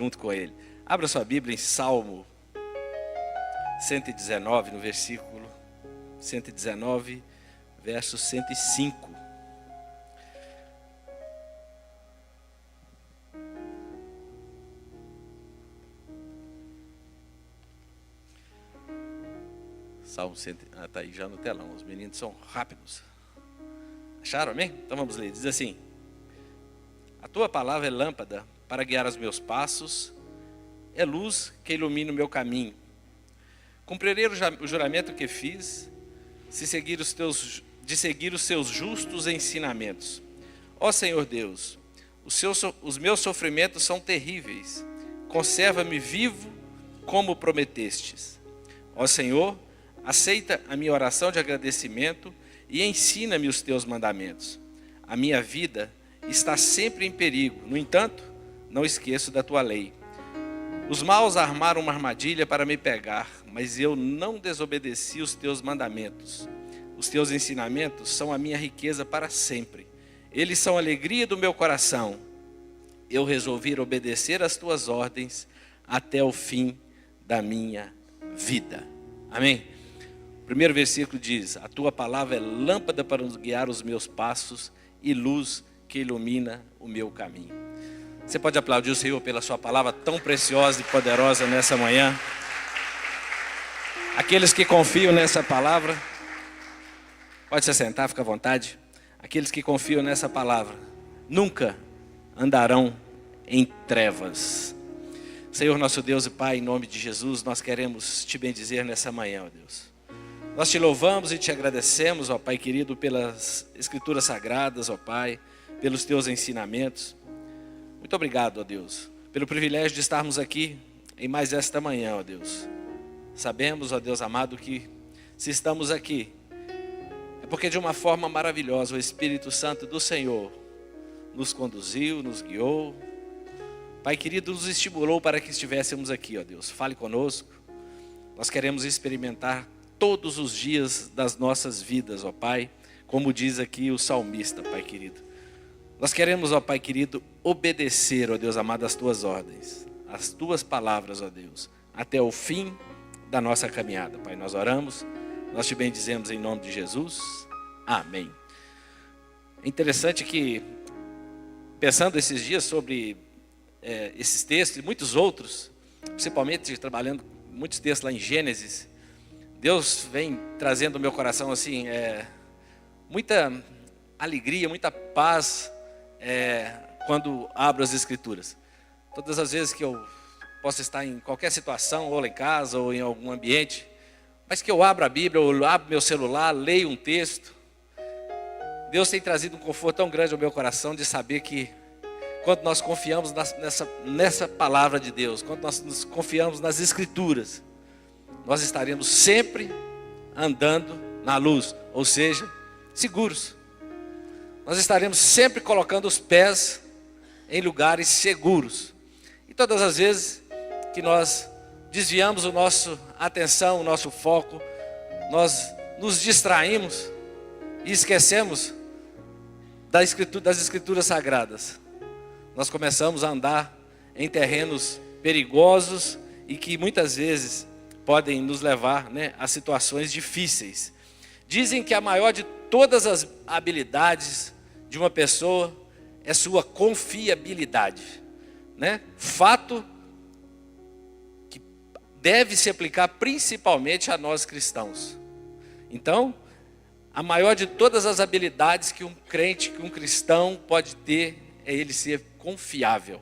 junto com ele. Abra sua Bíblia em Salmo 119, no versículo 119, verso 105. Salmo 100, está aí já no telão, os meninos são rápidos. Acharam, amém? Então vamos ler, diz assim: a tua palavra é lâmpada para guiar os meus passos, é luz que ilumina o meu caminho. Cumprirei o juramento que fiz, de seguir os seus justos ensinamentos. Ó Senhor Deus, os meus sofrimentos são terríveis, conserva-me vivo como prometestes. Ó Senhor, aceita a minha oração de agradecimento e ensina-me os teus mandamentos. A minha vida está sempre em perigo, no entanto, não esqueço da tua lei. Os maus armaram uma armadilha para me pegar, mas eu não desobedeci os teus mandamentos. Os teus ensinamentos são a minha riqueza para sempre. Eles são a alegria do meu coração. Eu resolvi obedecer às tuas ordens até o fim da minha vida. Amém? O primeiro versículo diz: a tua palavra é lâmpada para guiar os meus passos e luz que ilumina o meu caminho. Você pode aplaudir o Senhor pela sua palavra tão preciosa e poderosa nessa manhã. Aqueles que confiam nessa palavra, pode se sentar, fica à vontade. Aqueles que confiam nessa palavra nunca andarão em trevas. Senhor nosso Deus e Pai, em nome de Jesus, nós queremos te bendizer nessa manhã, ó Deus. Nós te louvamos e te agradecemos, ó Pai querido, pelas escrituras sagradas, ó Pai, pelos teus ensinamentos. Muito obrigado, ó Deus, pelo privilégio de estarmos aqui em mais esta manhã, ó Deus. Sabemos, ó Deus amado, que se estamos aqui, é porque de uma forma maravilhosa o Espírito Santo do Senhor nos conduziu, nos guiou. Pai querido, nos estimulou para que estivéssemos aqui, ó Deus. Fale conosco. Nós queremos experimentar todos os dias das nossas vidas, ó Pai, como diz aqui o salmista, Pai querido. Nós queremos, ó Pai querido, obedecer, ó Deus amado, as tuas ordens, as tuas palavras, ó Deus, até o fim da nossa caminhada, Pai. Nós oramos, nós te bendizemos em nome de Jesus. Amém. É interessante que, pensando esses dias sobre esses textos e muitos outros, principalmente trabalhando muitos textos lá em Gênesis, Deus vem trazendo ao meu coração assim, muita alegria, muita paz quando abro as Escrituras. Todas as vezes que eu posso estar em qualquer situação, ou lá em casa, ou em algum ambiente, mas que eu abro a Bíblia, ou abro meu celular, leio um texto, Deus tem trazido um conforto tão grande ao meu coração de saber que quando nós confiamos nessa palavra de Deus, quando nós nos confiamos nas Escrituras, nós estaremos sempre andando na luz, ou seja, seguros. Nós estaremos sempre colocando os pés em lugares seguros. E todas as vezes que nós desviamos a nossa atenção, o nosso foco, nós nos distraímos e esquecemos das Escrituras Sagradas. Nós começamos a andar em terrenos perigosos e que muitas vezes podem nos levar, a situações difíceis. Dizem que a maior de todas as habilidades de uma pessoa é sua confiabilidade, Fato que deve se aplicar principalmente a nós cristãos. Então, a maior de todas as habilidades que um crente, que um cristão pode ter, é ele ser confiável.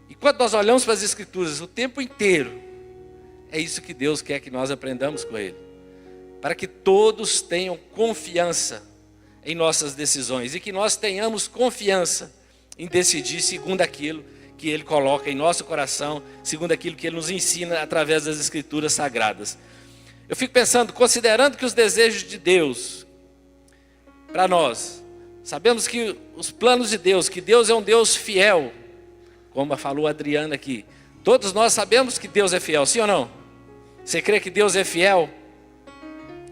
E quando nós olhamos para as Escrituras o tempo inteiro, é isso que Deus quer que nós aprendamos com Ele, para que todos tenham confiança em nossas decisões e que nós tenhamos confiança em decidir segundo aquilo que Ele coloca em nosso coração, segundo aquilo que Ele nos ensina através das Escrituras Sagradas. Eu fico pensando, considerando que os desejos de Deus para nós, sabemos que os planos de Deus, que Deus é um Deus fiel, como falou a Adriana aqui, todos nós sabemos que Deus é fiel, sim ou não? Você crê que Deus é fiel?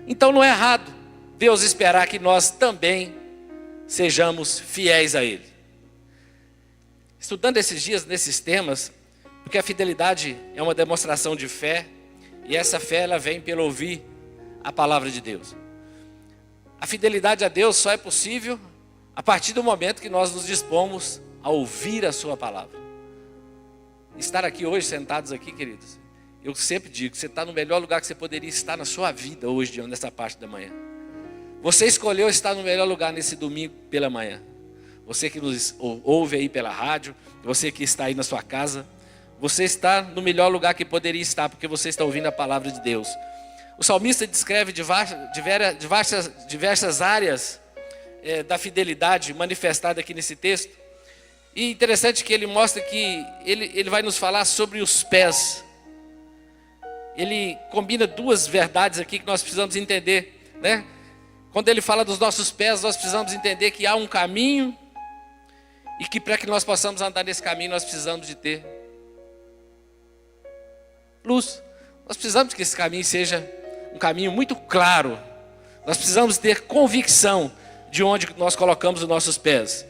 Então não é errado Deus esperar que nós também sejamos fiéis a Ele. estudando esses dias nesses temas, porque a fidelidade é uma demonstração de fé, e essa fé ela vem pelo ouvir a palavra de Deus. A fidelidade a Deus só é possível a partir do momento que nós nos dispomos a ouvir a sua palavra. Estar aqui hoje, sentados aqui, queridos, eu sempre digo, você está no melhor lugar que você poderia estar na sua vida hoje, nessa parte da manhã. Você escolheu estar no melhor lugar nesse domingo pela manhã. Você que nos ouve aí pela rádio, você que está aí na sua casa, você está no melhor lugar que poderia estar, porque você está ouvindo a palavra de Deus. O salmista descreve diversas áreas da fidelidade manifestada aqui nesse texto. E interessante que ele mostra que ele vai nos falar sobre os pés. Ele combina duas verdades aqui que nós precisamos entender, né? Quando ele fala dos nossos pés, nós precisamos entender que há um caminho e que para que nós possamos andar nesse caminho, nós precisamos de ter luz. Nós precisamos que esse caminho seja um caminho muito claro. Nós precisamos ter convicção de onde nós colocamos os nossos pés.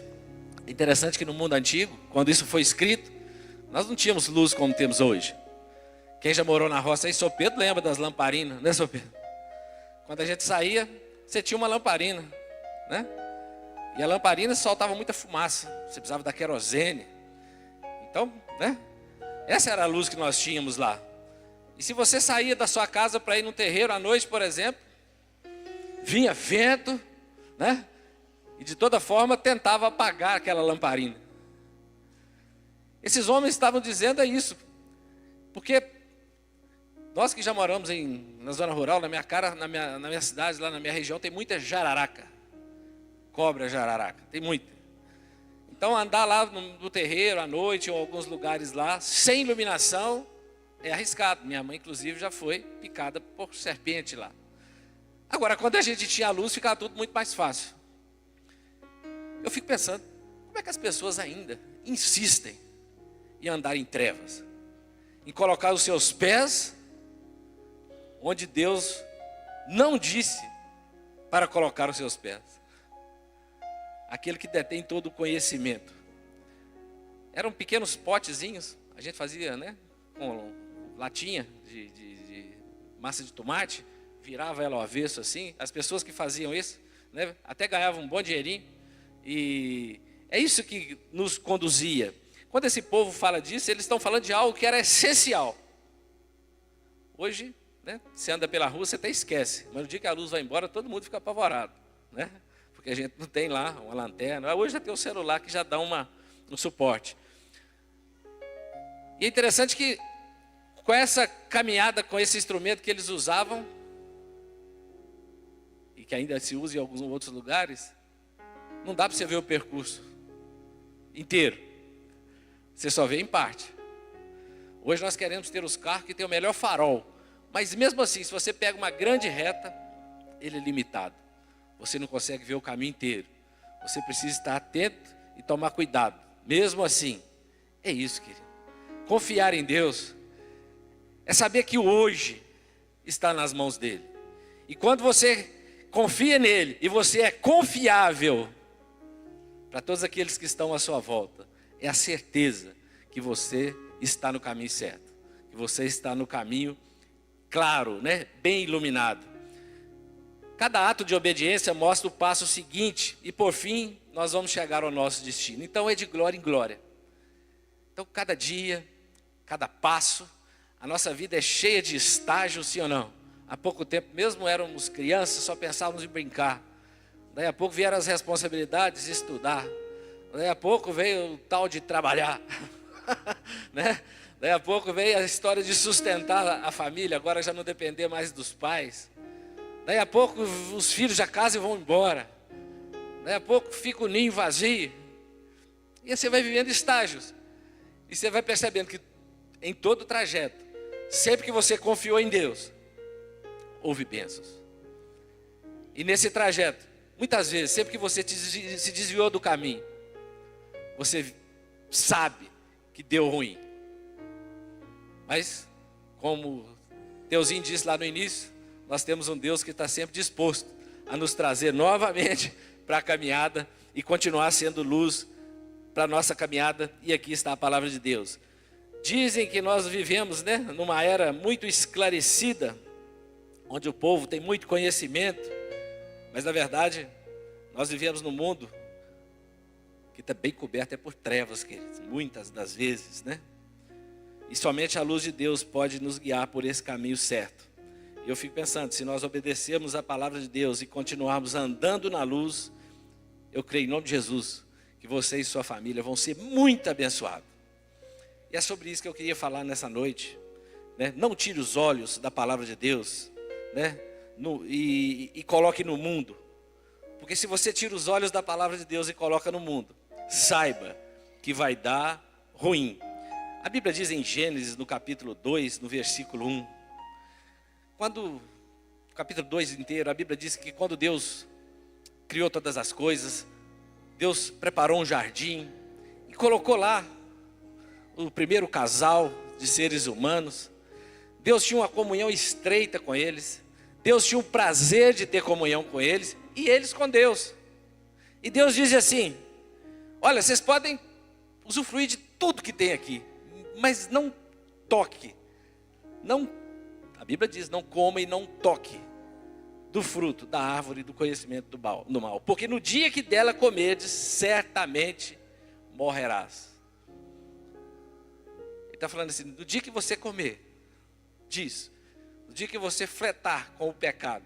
É interessante que no mundo antigo, quando isso foi escrito, nós não tínhamos luz como temos hoje. Quem já morou na roça aí, Sr. Pedro lembra das lamparinas, né, Sr. Pedro? Quando a gente saía, você tinha uma lamparina, né? E a lamparina soltava muita fumaça. Você precisava da querosene. Então, né? Essa era a luz que nós tínhamos lá. E se você saía da sua casa para ir no terreiro à noite, por exemplo, vinha vento, né? E de toda forma tentava apagar aquela lamparina. Esses homens estavam dizendo isso, porque nós que já moramos na zona rural, na minha cidade, lá na minha região, tem muita jararaca, cobra jararaca, tem muita. Então andar lá no terreiro à noite, ou em alguns lugares lá, sem iluminação, é arriscado. Minha mãe, inclusive, já foi picada por serpente lá. Agora, quando a gente tinha a luz, ficava tudo muito mais fácil. Eu fico pensando, como é que as pessoas ainda insistem em andar em trevas? Em colocar os seus pés onde Deus não disse para colocar os seus pés. Aquele que detém todo o conhecimento. Eram pequenos potezinhos, a gente fazia, né, com latinha de massa de tomate, virava ela ao avesso assim. As pessoas que faziam isso, né, até ganhavam um bom dinheirinho. E é isso que nos conduzia. Quando esse povo fala disso, eles estão falando de algo que era essencial. Hoje, né, você anda pela rua, você até esquece. Mas no dia que a luz vai embora, todo mundo fica apavorado, né? Porque a gente não tem lá uma lanterna. Hoje já tem o celular que já dá um suporte. E é interessante que com essa caminhada, com esse instrumento que eles usavam, e que ainda se usa em alguns outros lugares, não dá para você ver o percurso inteiro. Você só vê em parte. Hoje nós queremos ter os carros que tem o melhor farol. Mas mesmo assim, se você pega uma grande reta, ele é limitado. Você não consegue ver o caminho inteiro. Você precisa estar atento e tomar cuidado. Mesmo assim, é isso, querido. Confiar em Deus é saber que o hoje está nas mãos dele. E quando você confia nele e você é confiável para todos aqueles que estão à sua volta, é a certeza que você está no caminho certo, que você está no caminho claro, né? Bem iluminado. Cada ato de obediência mostra o passo seguinte e por fim nós vamos chegar ao nosso destino. Então é de glória em glória. Então cada dia, cada passo, a nossa vida é cheia de estágios, sim ou não? Há pouco tempo, mesmo éramos crianças, só pensávamos em brincar. Daí a pouco vieram as responsabilidades de estudar. Daí a pouco veio o tal de trabalhar. Né? Daí a pouco veio a história de sustentar a família, agora já não depender mais dos pais. Daí a pouco os filhos já casam e vão embora. Daí a pouco fica o ninho vazio. E você vai vivendo estágios. E você vai percebendo que em todo o trajeto, sempre que você confiou em Deus, houve bênçãos. E nesse trajeto, muitas vezes, sempre que você se desviou do caminho, você sabe que deu ruim. Mas, como Deusinho disse lá no início, nós temos um Deus que está sempre disposto a nos trazer novamente para a caminhada e continuar sendo luz para a nossa caminhada, e aqui está a palavra de Deus. Dizem que nós vivemos, numa era muito esclarecida, onde o povo tem muito conhecimento, mas na verdade, nós vivemos num mundo que está bem coberto por trevas, queridos, muitas das vezes, E somente a luz de Deus pode nos guiar por esse caminho certo. E eu fico pensando, se nós obedecermos a palavra de Deus e continuarmos andando na luz, eu creio em nome de Jesus, que você e sua família vão ser muito abençoados. E é sobre isso que eu queria falar nessa noite. Não tire os olhos da palavra de Deus, e coloque no mundo. Porque se você tira os olhos da palavra de Deus e coloca no mundo, saiba que vai dar ruim. A Bíblia diz em Gênesis, no capítulo 2, no versículo 1. No capítulo 2 inteiro, a Bíblia diz que quando Deus criou todas as coisas, Deus preparou um jardim e colocou lá o primeiro casal de seres humanos. Deus tinha uma comunhão estreita com eles. Deus tinha o prazer de ter comunhão com eles e eles com Deus. E Deus diz assim: olha, vocês podem usufruir de tudo que tem aqui, mas não toque, a Bíblia diz, não coma e não toque do fruto da árvore do conhecimento do mal, porque no dia que dela comerdes, certamente morrerás. Ele está falando assim, no dia que você comer, no dia que você flertar com o pecado,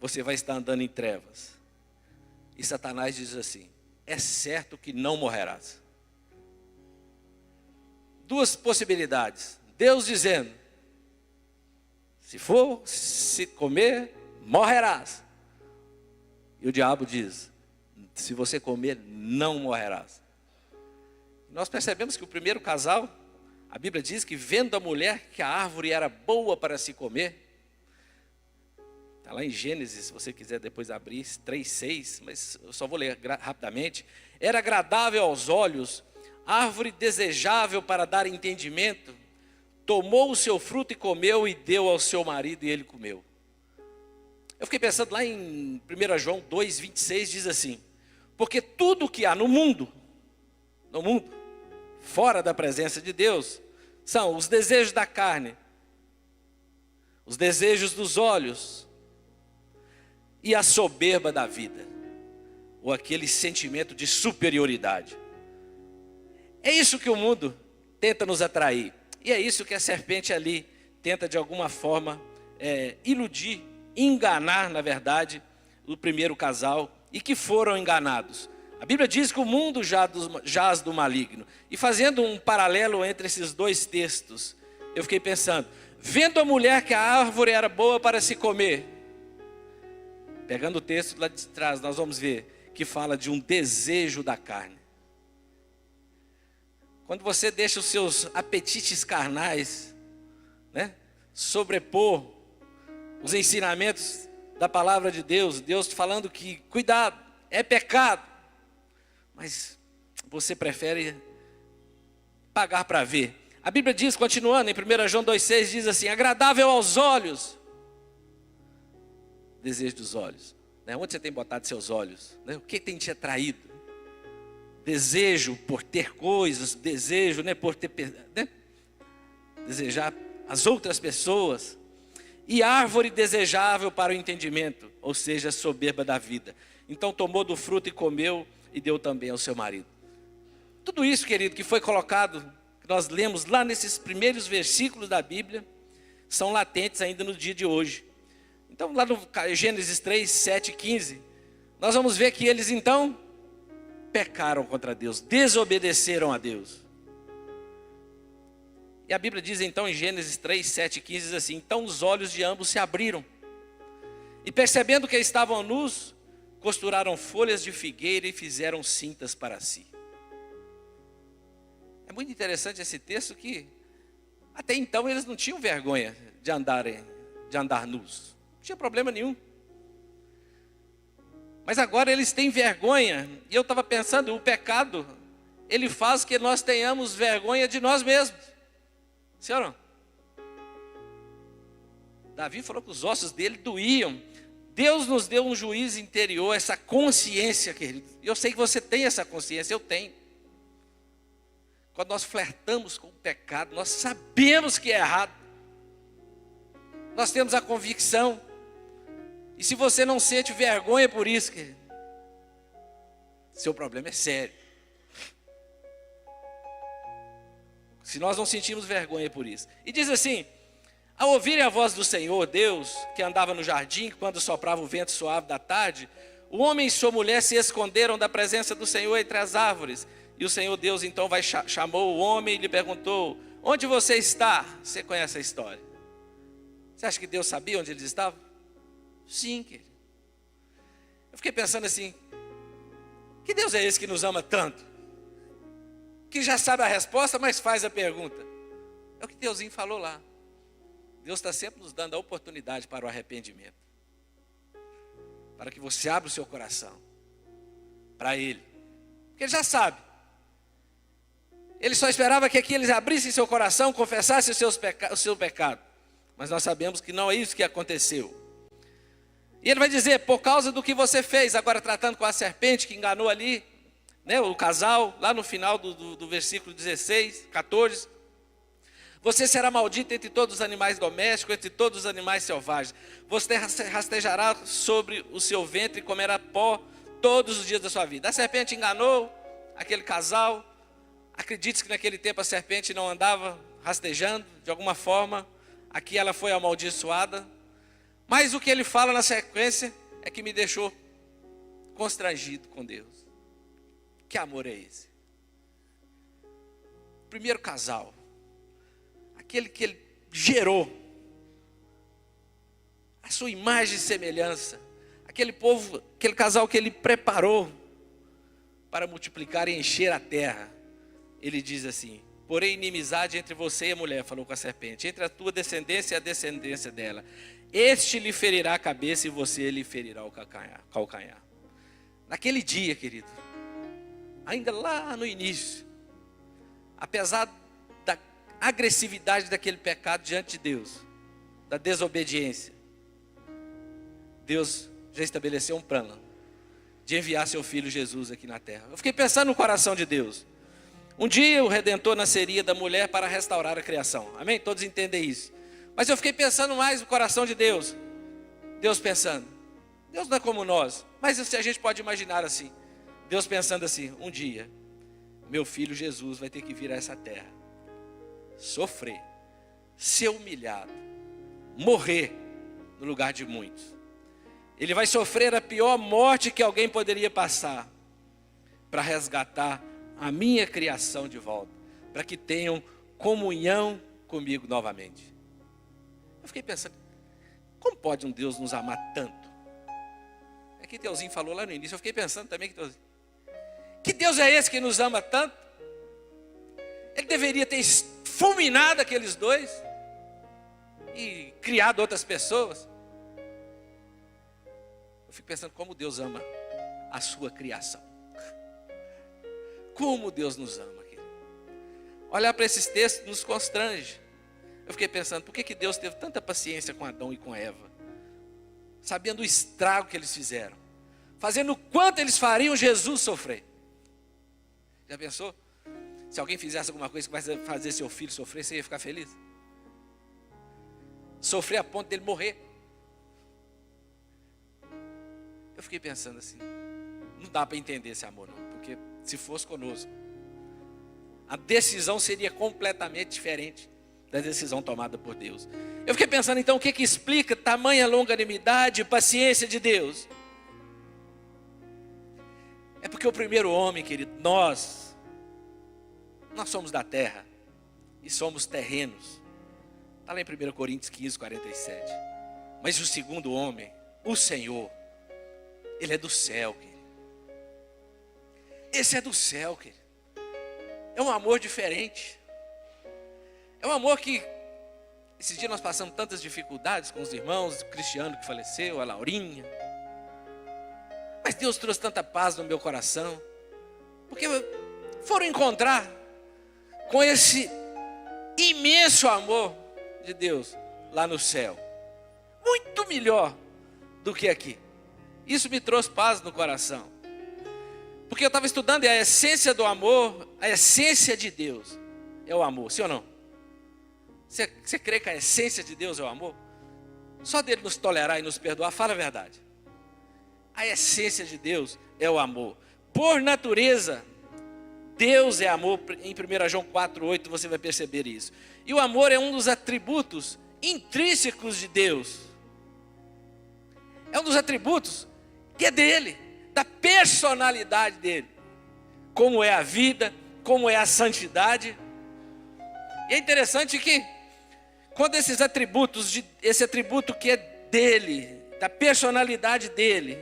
você vai estar andando em trevas. E Satanás diz assim, é certo que não morrerás. Duas possibilidades, Deus dizendo, se comer, morrerás. E o diabo diz, se você comer, não morrerás. Nós percebemos que o primeiro casal, a Bíblia diz que vendo a mulher que a árvore era boa para se comer, está lá em Gênesis, se você quiser depois abrir, 3:6, mas eu só vou ler rapidamente. Era agradável aos olhos, árvore desejável para dar entendimento, tomou o seu fruto e comeu e deu ao seu marido e ele comeu. Eu fiquei pensando lá em 1 João 2:26, diz assim, porque tudo que há no mundo, fora da presença de Deus, são os desejos da carne, os desejos dos olhos e a soberba da vida, ou aquele sentimento de superioridade. É isso que o mundo tenta nos atrair. E é isso que a serpente ali tenta de alguma forma iludir, enganar, na verdade, o primeiro casal, e que foram enganados. A Bíblia diz que o mundo jaz do maligno. E fazendo um paralelo entre esses dois textos, eu fiquei pensando, vendo a mulher que a árvore era boa para se comer, pegando o texto lá de trás, nós vamos ver que fala de um desejo da carne. Quando você deixa os seus apetites carnais, sobrepor os ensinamentos da palavra de Deus, Deus falando que, cuidado, é pecado, mas você prefere pagar para ver. A Bíblia diz, continuando, em 1 João 2,6, diz assim, agradável aos olhos, desejo dos olhos. Onde você tem botado seus olhos? O que tem te atraído? Desejo por ter coisas, desejo por ter, desejar as outras pessoas. E árvore desejável para o entendimento, ou seja, a soberba da vida. Então tomou do fruto e comeu e deu também ao seu marido. Tudo isso, querido, que foi colocado, que nós lemos lá nesses primeiros versículos da Bíblia, são latentes ainda no dia de hoje. Então lá no Gênesis 3, 7 e 15, nós vamos ver que eles então pecaram contra Deus, desobedeceram a Deus. E a Bíblia diz então em Gênesis 3, 7 e 15, diz assim, então os olhos de ambos se abriram, e percebendo que estavam nus, costuraram folhas de figueira e fizeram cintas para si. É muito interessante esse texto que, até então eles não tinham vergonha de andar nus, não tinha problema nenhum. Mas agora eles têm vergonha, e eu estava pensando, o pecado, ele faz que nós tenhamos vergonha de nós mesmos. Sim ou não? Davi falou que os ossos dele doíam. Deus nos deu um juízo interior, essa consciência, querido. Eu sei que você tem essa consciência, eu tenho. quando nós flertamos com o pecado, nós sabemos que é errado. Nós temos a convicção. E se você não sente vergonha por isso, querido, seu problema é sério. Se nós não sentimos vergonha por isso. E diz assim: ao ouvirem a voz do Senhor Deus, que andava no jardim, quando soprava o vento suave da tarde, o homem e sua mulher se esconderam da presença do Senhor entre as árvores. E o Senhor Deus então chamou o homem e lhe perguntou: onde você está? Você conhece a história. Você acha que Deus sabia onde eles estavam? Sim, querido. Eu fiquei pensando assim: que Deus é esse que nos ama tanto? Que já sabe a resposta, mas faz a pergunta. É o que Deusinho falou lá. Deus está sempre nos dando a oportunidade para o arrependimento. Para que você abra o seu coração para Ele. Porque Ele já sabe. Ele só esperava que aqui eles abrissem seu coração, confessassem o seu pecado. Mas nós sabemos que não é isso que aconteceu. E Ele vai dizer: por causa do que você fez, agora tratando com a serpente que enganou ali, né, o casal, lá no final do versículo 16, 14. Você será maldito entre todos os animais domésticos, entre todos os animais selvagens. Você rastejará sobre o seu ventre e comerá pó todos os dias da sua vida. A serpente enganou aquele casal. Acredite que naquele tempo a serpente não andava rastejando, de alguma forma. Aqui ela foi amaldiçoada. Mas o que ele fala na sequência é que me deixou constrangido com Deus. Que amor é esse? O primeiro casal, aquele que Ele gerou, a sua imagem e semelhança, aquele povo, aquele casal que Ele preparou para multiplicar e encher a terra. Ele diz assim: porém inimizade entre você e a mulher, falou com a serpente, entre a tua descendência e a descendência dela. Este lhe ferirá a cabeça e você lhe ferirá o calcanhar. Naquele dia, querido, ainda lá no início, apesar da agressividade daquele pecado diante de Deus, da desobediência, Deus já estabeleceu um plano de enviar seu filho Jesus aqui na terra. Eu fiquei pensando no coração de Deus. Um dia o Redentor nasceria da mulher para restaurar a criação. Amém? Todos entendem isso. Mas eu fiquei pensando mais no coração de Deus. Deus pensando. Deus não é como nós. Mas se a gente pode imaginar assim. Deus pensando assim: um dia, meu filho Jesus vai ter que vir a essa terra. Sofrer. Ser humilhado. Morrer no lugar de muitos. Ele vai sofrer a pior morte que alguém poderia passar. Para resgatar a minha criação de volta, para que tenham comunhão comigo novamente. Eu fiquei pensando: como pode um Deus nos amar tanto? É que Deusinho falou lá no início. Eu fiquei pensando também que Deus é esse que nos ama tanto? Ele deveria ter fulminado aqueles dois e criado outras pessoas. Eu fico pensando como Deus ama a sua criação. Como Deus nos ama, querido. Olhar para esses textos nos constrange. Eu fiquei pensando: por que Deus teve tanta paciência com Adão e com Eva? Sabendo o estrago que eles fizeram. Fazendo o quanto eles fariam Jesus sofrer. Já pensou? Se alguém fizesse alguma coisa que vai fazer seu filho sofrer, você ia ficar feliz? Sofrer a ponto dele morrer. Eu fiquei pensando assim: não dá para entender esse amor não. Porque se fosse conosco, a decisão seria completamente diferente da decisão tomada por Deus. Eu fiquei pensando então: o que explica tamanha longanimidade e paciência de Deus? É porque o primeiro homem, querido, nós somos da terra e somos terrenos. Está lá em 1 Coríntios 15, 47. Mas o segundo homem, o Senhor, Ele é do céu, querido. Esse é do céu, querido. É um amor diferente. É um amor que, esses dias nós passamos tantas dificuldades com os irmãos, o Cristiano que faleceu, a Laurinha. Mas Deus trouxe tanta paz no meu coração. Porque foram encontrar com esse imenso amor de Deus lá no céu. Muito melhor do que aqui. Isso me trouxe paz no coração. Porque eu estava estudando a essência do amor, A essência de Deus é o amor, sim ou não? Você crê que a essência de Deus é o amor? Só dele nos tolerar e nos perdoar, fala a verdade. A essência de Deus é o amor. Por natureza, Deus é amor. Em 1 João 4,8 você vai perceber isso. E o amor é um dos atributos intrínsecos de Deus. É um dos atributos que é dele, da personalidade dele. Como é a vida, como é a santidade. E é interessante que quando esses atributos, esse atributo que é dele, da personalidade dele,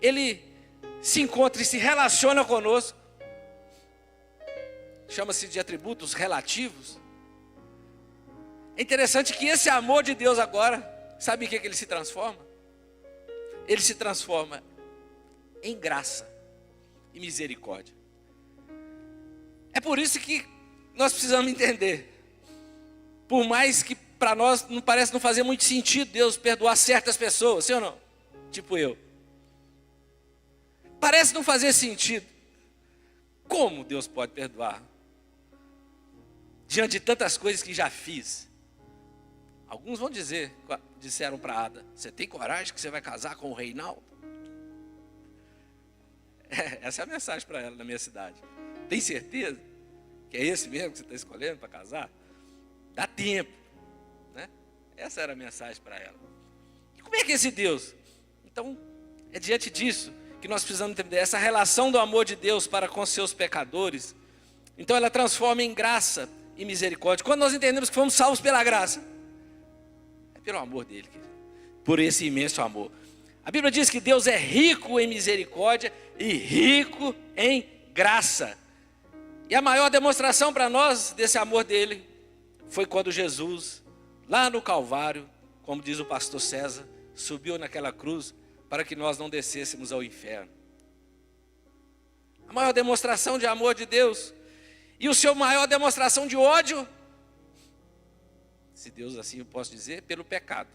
ele se encontra e se relaciona conosco, chama-se de atributos relativos. É interessante que esse amor de Deus agora, sabe em que ele se transforma? Ele se transforma em graça e misericórdia. É por isso que nós precisamos entender. Por mais que para nós não parece não fazer muito sentido Deus perdoar certas pessoas, sim ou não? Tipo eu. Parece não fazer sentido. Como Deus pode perdoar? Diante de tantas coisas que já fiz. Alguns vão disseram para Ada, você tem coragem que você vai casar com o Reinaldo? Essa é a mensagem para ela na minha cidade. Tem certeza que é esse mesmo que você está escolhendo para casar? Dá tempo, né? Essa era a mensagem para ela. E como é que é esse Deus? Então, é diante disso que nós precisamos entender essa relação do amor de Deus para com seus pecadores. Então ela transforma em graça e misericórdia. Quando nós entendemos que fomos salvos pela graça, é pelo amor dele, querido. Por esse imenso amor. A Bíblia diz que Deus é rico em misericórdia e rico em graça. E a maior demonstração para nós desse amor dele foi quando Jesus, lá no Calvário, como diz o pastor César, subiu naquela cruz para que nós não descêssemos ao inferno. A maior demonstração de amor de Deus. E o seu maior demonstração de ódio, se Deus assim eu posso dizer, pelo pecado.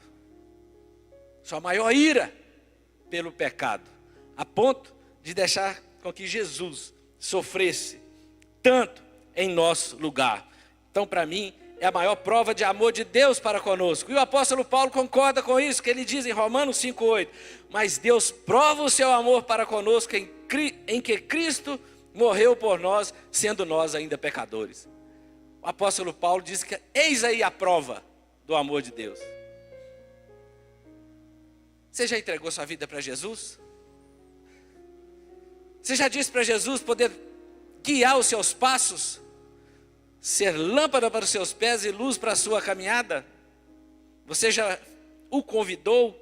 Sua maior ira pelo pecado. A ponto de deixar com que Jesus sofresse tanto em nosso lugar. Então para mim, é a maior prova de amor de Deus para conosco. E o apóstolo Paulo concorda com isso, que ele diz em Romanos 5,8. Mas Deus prova o seu amor para conosco em que Cristo morreu por nós, sendo nós ainda pecadores. O apóstolo Paulo diz que eis aí a prova do amor de Deus. Você já entregou sua vida para Jesus? Você já disse para Jesus poder guiar os seus passos? Ser lâmpada para os seus pés e luz para a sua caminhada? Você já o convidou?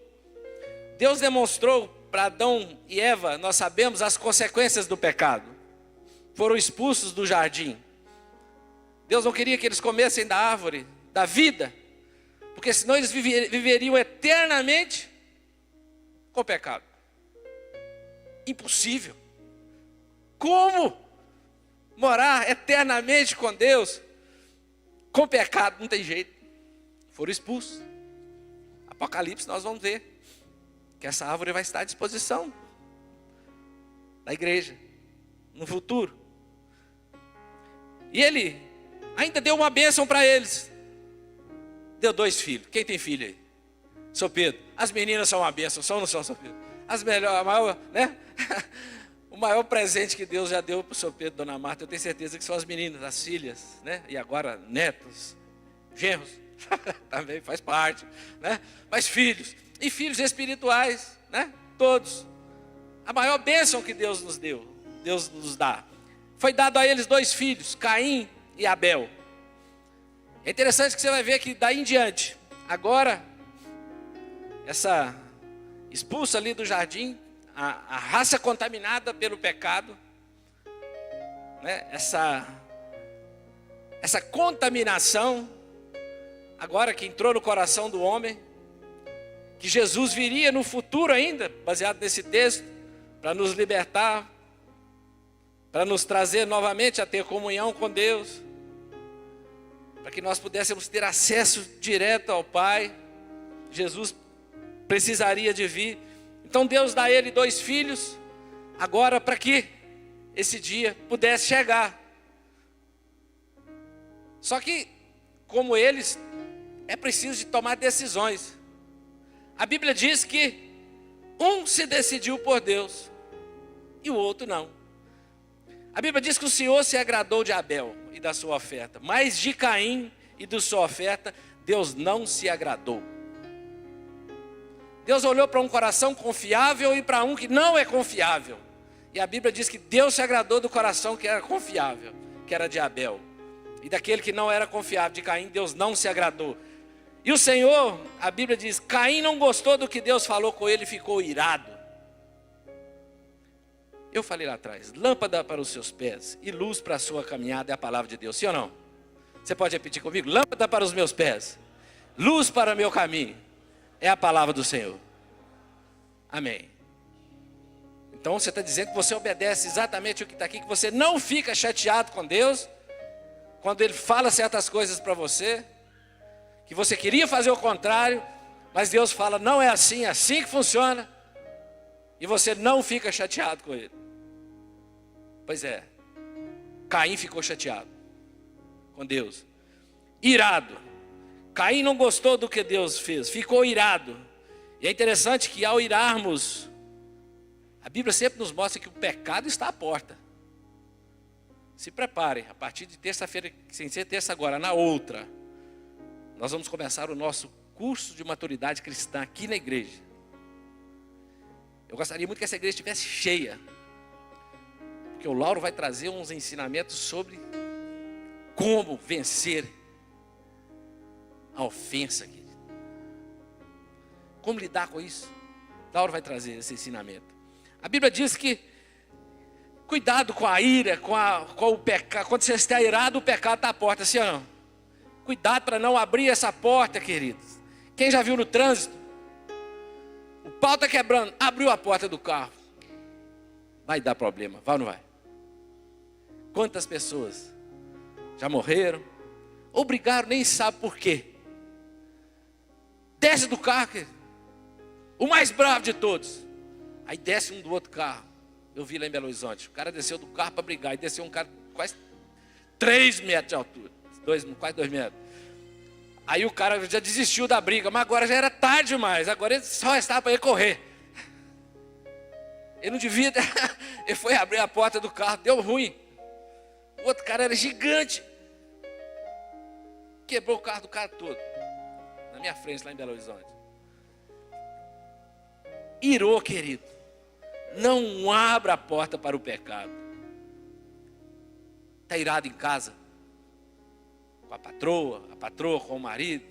Deus demonstrou para Adão e Eva, nós sabemos as consequências do pecado. Foram expulsos do jardim. Deus não queria que eles comessem da árvore da vida, porque senão eles viveriam eternamente com o pecado. Impossível. Como morar eternamente com Deus com pecado? Não tem jeito. Foram expulsos. Apocalipse nós vamos ver que essa árvore vai estar à disposição da igreja no futuro. E ele ainda deu uma bênção para eles. Deu 2 filhos. Quem tem filho aí? São Pedro. As meninas são uma bênção, são ou não são, São Pedro? As melhores, a maior, né? O maior presente que Deus já deu para o São Pedro e Dona Marta, eu tenho certeza que são as meninas, as filhas, né? E agora netos, genros, também faz parte, né? Mas filhos, e filhos espirituais, né? Todos. A maior bênção que Deus nos deu, Deus nos dá. Foi dado a eles 2 filhos, Caim e Abel. É interessante que você vai ver que daí em diante, agora, essa expulsa ali do jardim, a raça contaminada pelo pecado, né? Essa contaminação, agora que entrou no coração do homem, que Jesus viria no futuro ainda, baseado nesse texto, para nos libertar, para nos trazer novamente a ter comunhão com Deus, para que nós pudéssemos ter acesso direto ao Pai. Jesus precisaria de vir. Então Deus dá a ele 2 filhos, agora para que esse dia pudesse chegar. Só que, como eles, é preciso de tomar decisões. A Bíblia diz que um se decidiu por Deus e o outro não. A Bíblia diz que o Senhor se agradou de Abel e da sua oferta, mas de Caim e da sua oferta, Deus não se agradou. Deus olhou para um coração confiável e para um que não é confiável. E a Bíblia diz que Deus se agradou do coração que era confiável, que era de Abel. E daquele que não era confiável, de Caim, Deus não se agradou. E o Senhor, a Bíblia diz, Caim não gostou do que Deus falou com ele e ficou irado. Eu falei lá atrás, lâmpada para os seus pés e luz para a sua caminhada é a palavra de Deus, sim ou não? Você pode repetir comigo? Lâmpada para os meus pés, luz para o meu caminho, é a palavra do Senhor. Amém. Então você está dizendo que você obedece exatamente o que está aqui, que você não fica chateado com Deus, quando Ele fala certas coisas para você, que você queria fazer o contrário, mas Deus fala, não é assim, é assim que funciona, e você não fica chateado com Ele. Pois é, Caim ficou chateado com Deus, irado. Caim não gostou do que Deus fez, ficou irado. E é interessante que ao irarmos, a Bíblia sempre nos mostra que o pecado está à porta. Se preparem, a partir de terça-feira, sem ser terça agora, na outra, nós vamos começar o nosso curso de maturidade cristã aqui na igreja. Eu gostaria muito que essa igreja estivesse cheia, porque o Lauro vai trazer uns ensinamentos sobre como vencer a ofensa, querido. Como lidar com isso? Lauro vai trazer esse ensinamento. A Bíblia diz que cuidado com a ira, com o pecado. Quando você está irado, o pecado está à porta, sim ou não? Cuidado para não abrir essa porta, queridos. Quem já viu no trânsito? O pau está quebrando, abriu a porta do carro. Vai dar problema, vai ou não vai? Quantas pessoas já morreram? Ou brigaram, nem sabe por quê. Desce do carro, querido. O mais bravo de todos. Aí desce um do outro carro. Eu vi lá em Belo Horizonte. O cara desceu do carro para brigar. E desceu um cara quase 3 metros de altura. Quase 2 metros. Aí o cara já desistiu da briga. Mas agora já era tarde demais. Agora ele só estava para ele correr. Ele não devia. Ele foi abrir a porta do carro. Deu ruim. O outro cara era gigante. Quebrou o carro do cara todo. Na minha frente lá em Belo Horizonte. Irou, querido. Não abra a porta para o pecado. Está irado em casa? Com a patroa com o marido?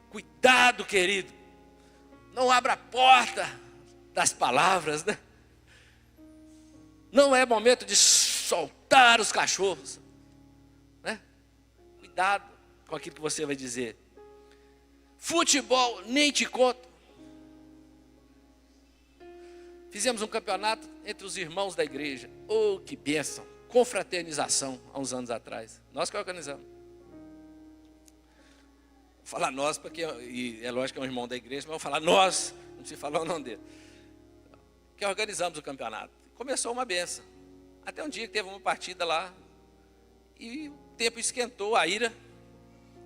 Cuidado, querido. Não abra a porta das palavras, né? Não é momento de soltar os cachorros, né? Cuidado com aquilo que você vai dizer. Futebol, nem te conto. Fizemos um campeonato entre os irmãos da igreja. Oh, que bênção. Confraternização, há uns anos atrás. Nós que organizamos. Vou falar nós, porque e é lógico que é um irmão da igreja, mas vou falar nós, não precisa falar o nome dele. Que organizamos o campeonato. Começou uma bênção. Até um dia que teve uma partida lá, e o tempo esquentou a ira,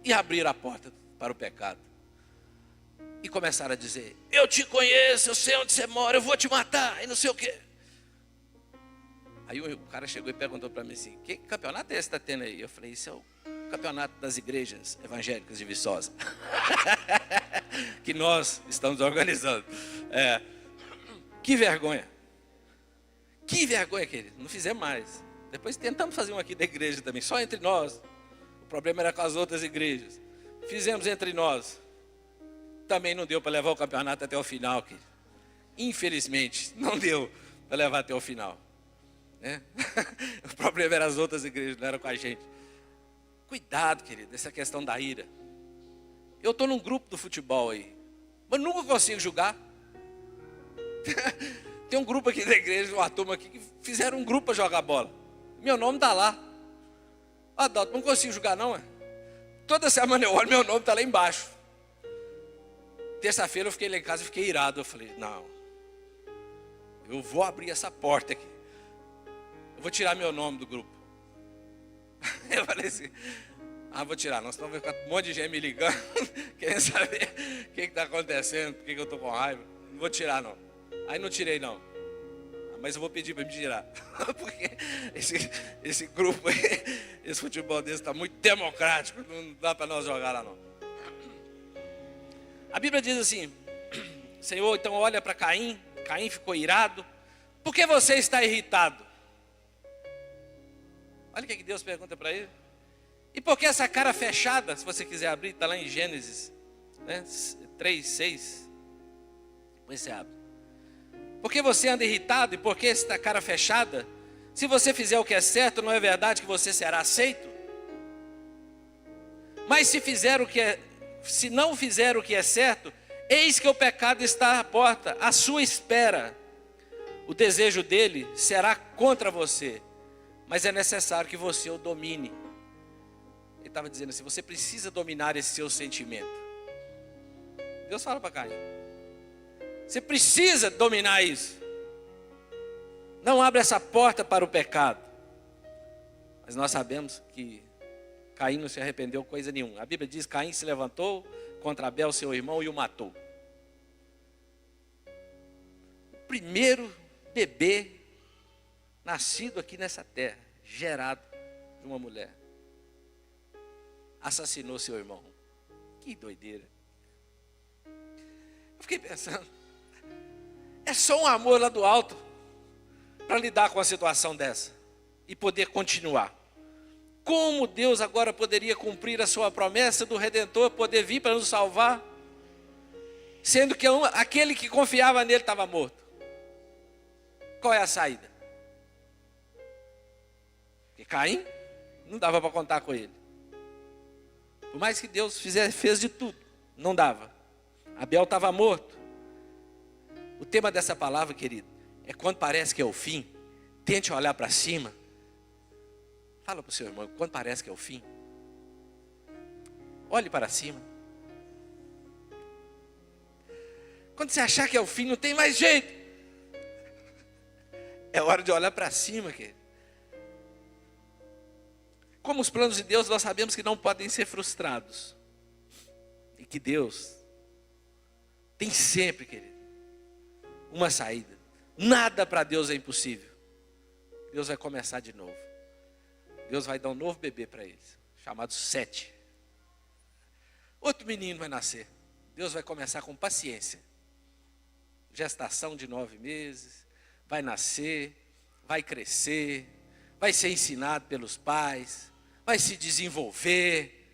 e abriram a porta para o pecado. E começaram a dizer, eu te conheço, eu sei onde você mora, eu vou te matar, e não sei o quê. Aí o cara chegou e perguntou para mim assim, que campeonato é esse que está tendo aí? Eu falei, isso é o campeonato das igrejas evangélicas de Viçosa. Que nós estamos organizando. Que vergonha. Que vergonha, querido. Não fizemos mais. Depois tentamos fazer um aqui da igreja também, só entre nós. O problema era com as outras igrejas. Fizemos entre nós. Também não deu para levar o campeonato até o final, querido. Infelizmente, não deu para levar até o final, né? O problema era as outras igrejas, não era com a gente. Cuidado, querido, essa questão da ira. Eu estou num grupo do futebol aí, mas nunca consigo jogar. Tem um grupo aqui da igreja, uma turma aqui, que fizeram um grupo para jogar bola. Meu nome está lá. Adalto, não consigo jogar não, é? Toda semana eu olho, meu nome está lá embaixo. Terça-feira eu fiquei lá em casa e fiquei irado. Eu falei, não, eu vou abrir essa porta aqui. eu vou tirar meu nome do grupo. Eu falei assim, vou tirar, nós vamos ficar um monte de gente me ligando, querendo saber o que está acontecendo, por que eu estou com raiva. Não vou tirar não. Aí não tirei não. Mas eu vou pedir para me tirar. Porque esse grupo aí, esse futebol desse está muito democrático, não dá para nós jogar lá não. A Bíblia diz assim, Senhor, então olha para Caim, Caim ficou irado. Por que você está irritado? Olha o que Deus pergunta para ele. E por que essa cara fechada? Se você quiser abrir, está lá em Gênesis, né? 3, 6. Depois você abre. Por que você anda irritado e por que esta cara fechada? Se você fizer o que é certo, não é verdade que você será aceito? Mas se não fizer o que é certo, eis que o pecado está à porta, à sua espera. O desejo dele será contra você, mas é necessário que você o domine. Ele estava dizendo assim, você precisa dominar esse seu sentimento. Deus fala para Caim, você precisa dominar isso. Não abra essa porta para o pecado. Mas nós sabemos que Caim não se arrependeu coisa nenhuma. A Bíblia diz que Caim se levantou contra Abel, seu irmão, e o matou. O primeiro bebê nascido aqui nessa terra, gerado de uma mulher, assassinou seu irmão. Que doideira. Eu fiquei pensando, é só um amor lá do alto para lidar com a situação dessa e poder continuar. Como Deus agora poderia cumprir a sua promessa do Redentor, poder vir para nos salvar, sendo que aquele que confiava nele estava morto? Qual é a saída? Porque Caim não dava para contar com ele. Por mais que Deus fez de tudo, não dava. Abel estava morto. O tema dessa palavra, querido, é quando parece que é o fim, tente olhar para cima. Fala para o seu irmão, quando parece que é o fim, olhe para cima. Quando você achar que é o fim, não tem mais jeito, é hora de olhar para cima, querido. Como os planos de Deus, nós sabemos que não podem ser frustrados. E que Deus tem sempre, querido, uma saída. Nada para Deus é impossível. Deus vai começar de novo. Deus vai dar um novo bebê para eles, chamado Sete. Outro menino vai nascer. Deus vai começar com paciência. Gestação de 9 meses. Vai nascer, vai crescer, vai ser ensinado pelos pais, vai se desenvolver,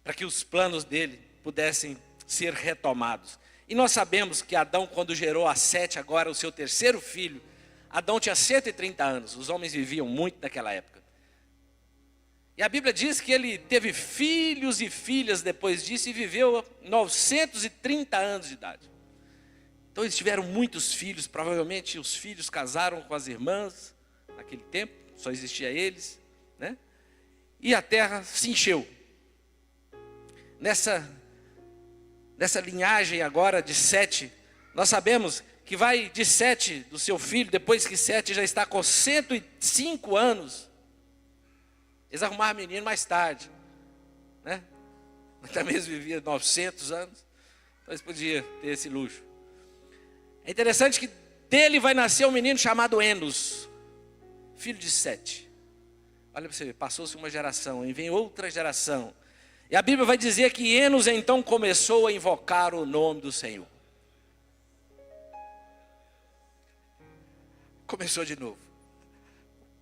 para que os planos dele pudessem ser retomados. E nós sabemos que Adão, quando gerou a Sete, agora o seu terceiro filho, Adão tinha 130 anos, os homens viviam muito naquela época. E a Bíblia diz que ele teve filhos e filhas depois disso e viveu 930 anos de idade. Então eles tiveram muitos filhos, provavelmente os filhos casaram com as irmãs, naquele tempo, só existia eles, né? E a terra se encheu. Nessa linhagem agora de Sete, nós sabemos que vai de Sete, do seu filho, depois que Sete já está com 105 anos, eles arrumaram menino mais tarde, né? Mas também eles viviam 900 anos, então eles podiam ter esse luxo. É interessante que dele vai nascer um menino chamado Enos, filho de Sete. Olha para você ver, passou-se uma geração e vem outra geração. E a Bíblia vai dizer que Enos então começou a invocar o nome do Senhor. Começou de novo.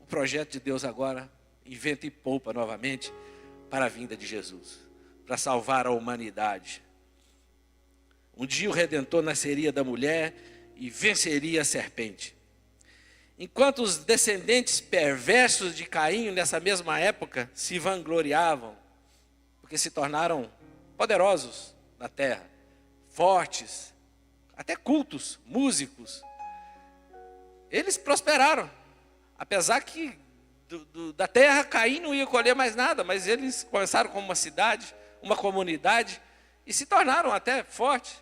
O projeto de Deus agora inventa e poupa novamente para a vinda de Jesus, para salvar a humanidade. Um dia o Redentor nasceria da mulher e venceria a serpente. Enquanto os descendentes perversos de Caim, nessa mesma época, se vangloriavam, porque se tornaram poderosos na terra, fortes, até cultos, músicos. Eles prosperaram, apesar que da terra Caim não ia colher mais nada, mas eles começaram como uma cidade, uma comunidade, e se tornaram até fortes.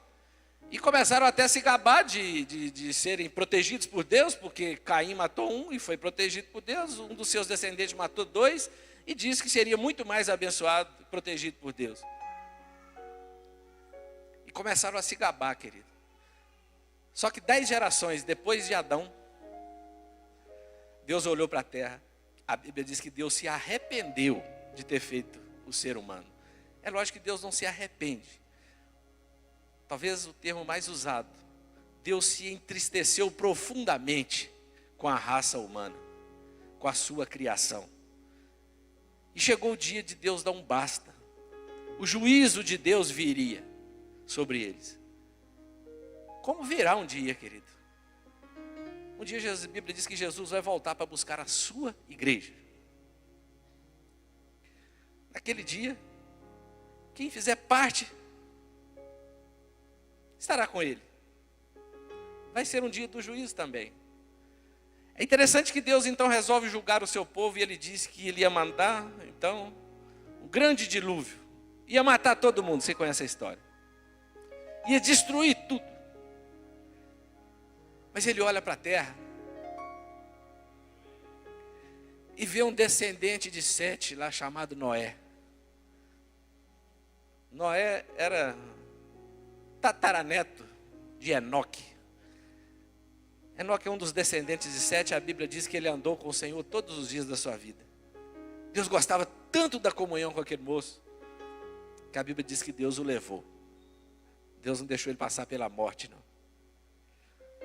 E começaram até a se gabar de serem protegidos por Deus, porque Caim matou um e foi protegido por Deus. Um dos seus descendentes matou dois e disse que seria muito mais abençoado e protegido por Deus. E começaram a se gabar, querido. Só que 10 gerações depois de Adão, Deus olhou para a terra. A Bíblia diz que Deus se arrependeu de ter feito o ser humano. É lógico que Deus não se arrepende. Talvez o termo mais usado. Deus se entristeceu profundamente com a raça humana, com a sua criação. E chegou o dia de Deus dar um basta. O juízo de Deus viria sobre eles. Como virá um dia, querido? Um dia a Bíblia diz que Jesus vai voltar para buscar a sua igreja. Naquele dia, quem fizer parte estará com ele. Vai ser um dia do juízo também. É interessante que Deus então resolve julgar o seu povo e ele disse que ele ia mandar, então, o grande dilúvio. Ia matar todo mundo, você conhece a história. Ia destruir tudo. Mas ele olha para a terra e vê um descendente de Sete lá chamado Noé. Noé era tataraneto de Enoque. Enoque é um dos descendentes de Sete. A Bíblia diz que ele andou com o Senhor todos os dias da sua vida. Deus gostava tanto da comunhão com aquele moço, que a Bíblia diz que Deus o levou. Deus não deixou ele passar pela morte, não.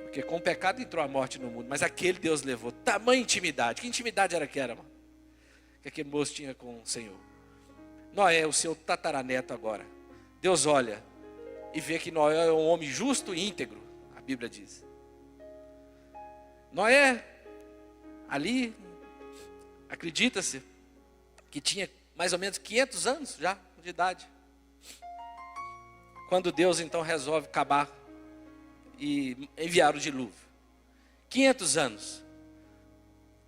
Porque com o pecado entrou a morte no mundo, mas aquele Deus levou. Tamanha intimidade. Que intimidade era que era, mano? Que aquele moço tinha com o Senhor. Noé, o seu tataraneto agora. Deus olha e vê que Noé é um homem justo e íntegro, a Bíblia diz. Noé, ali, acredita-se que tinha mais ou menos 500 anos já de idade. Quando Deus então resolve acabar e enviar o dilúvio. 500 anos.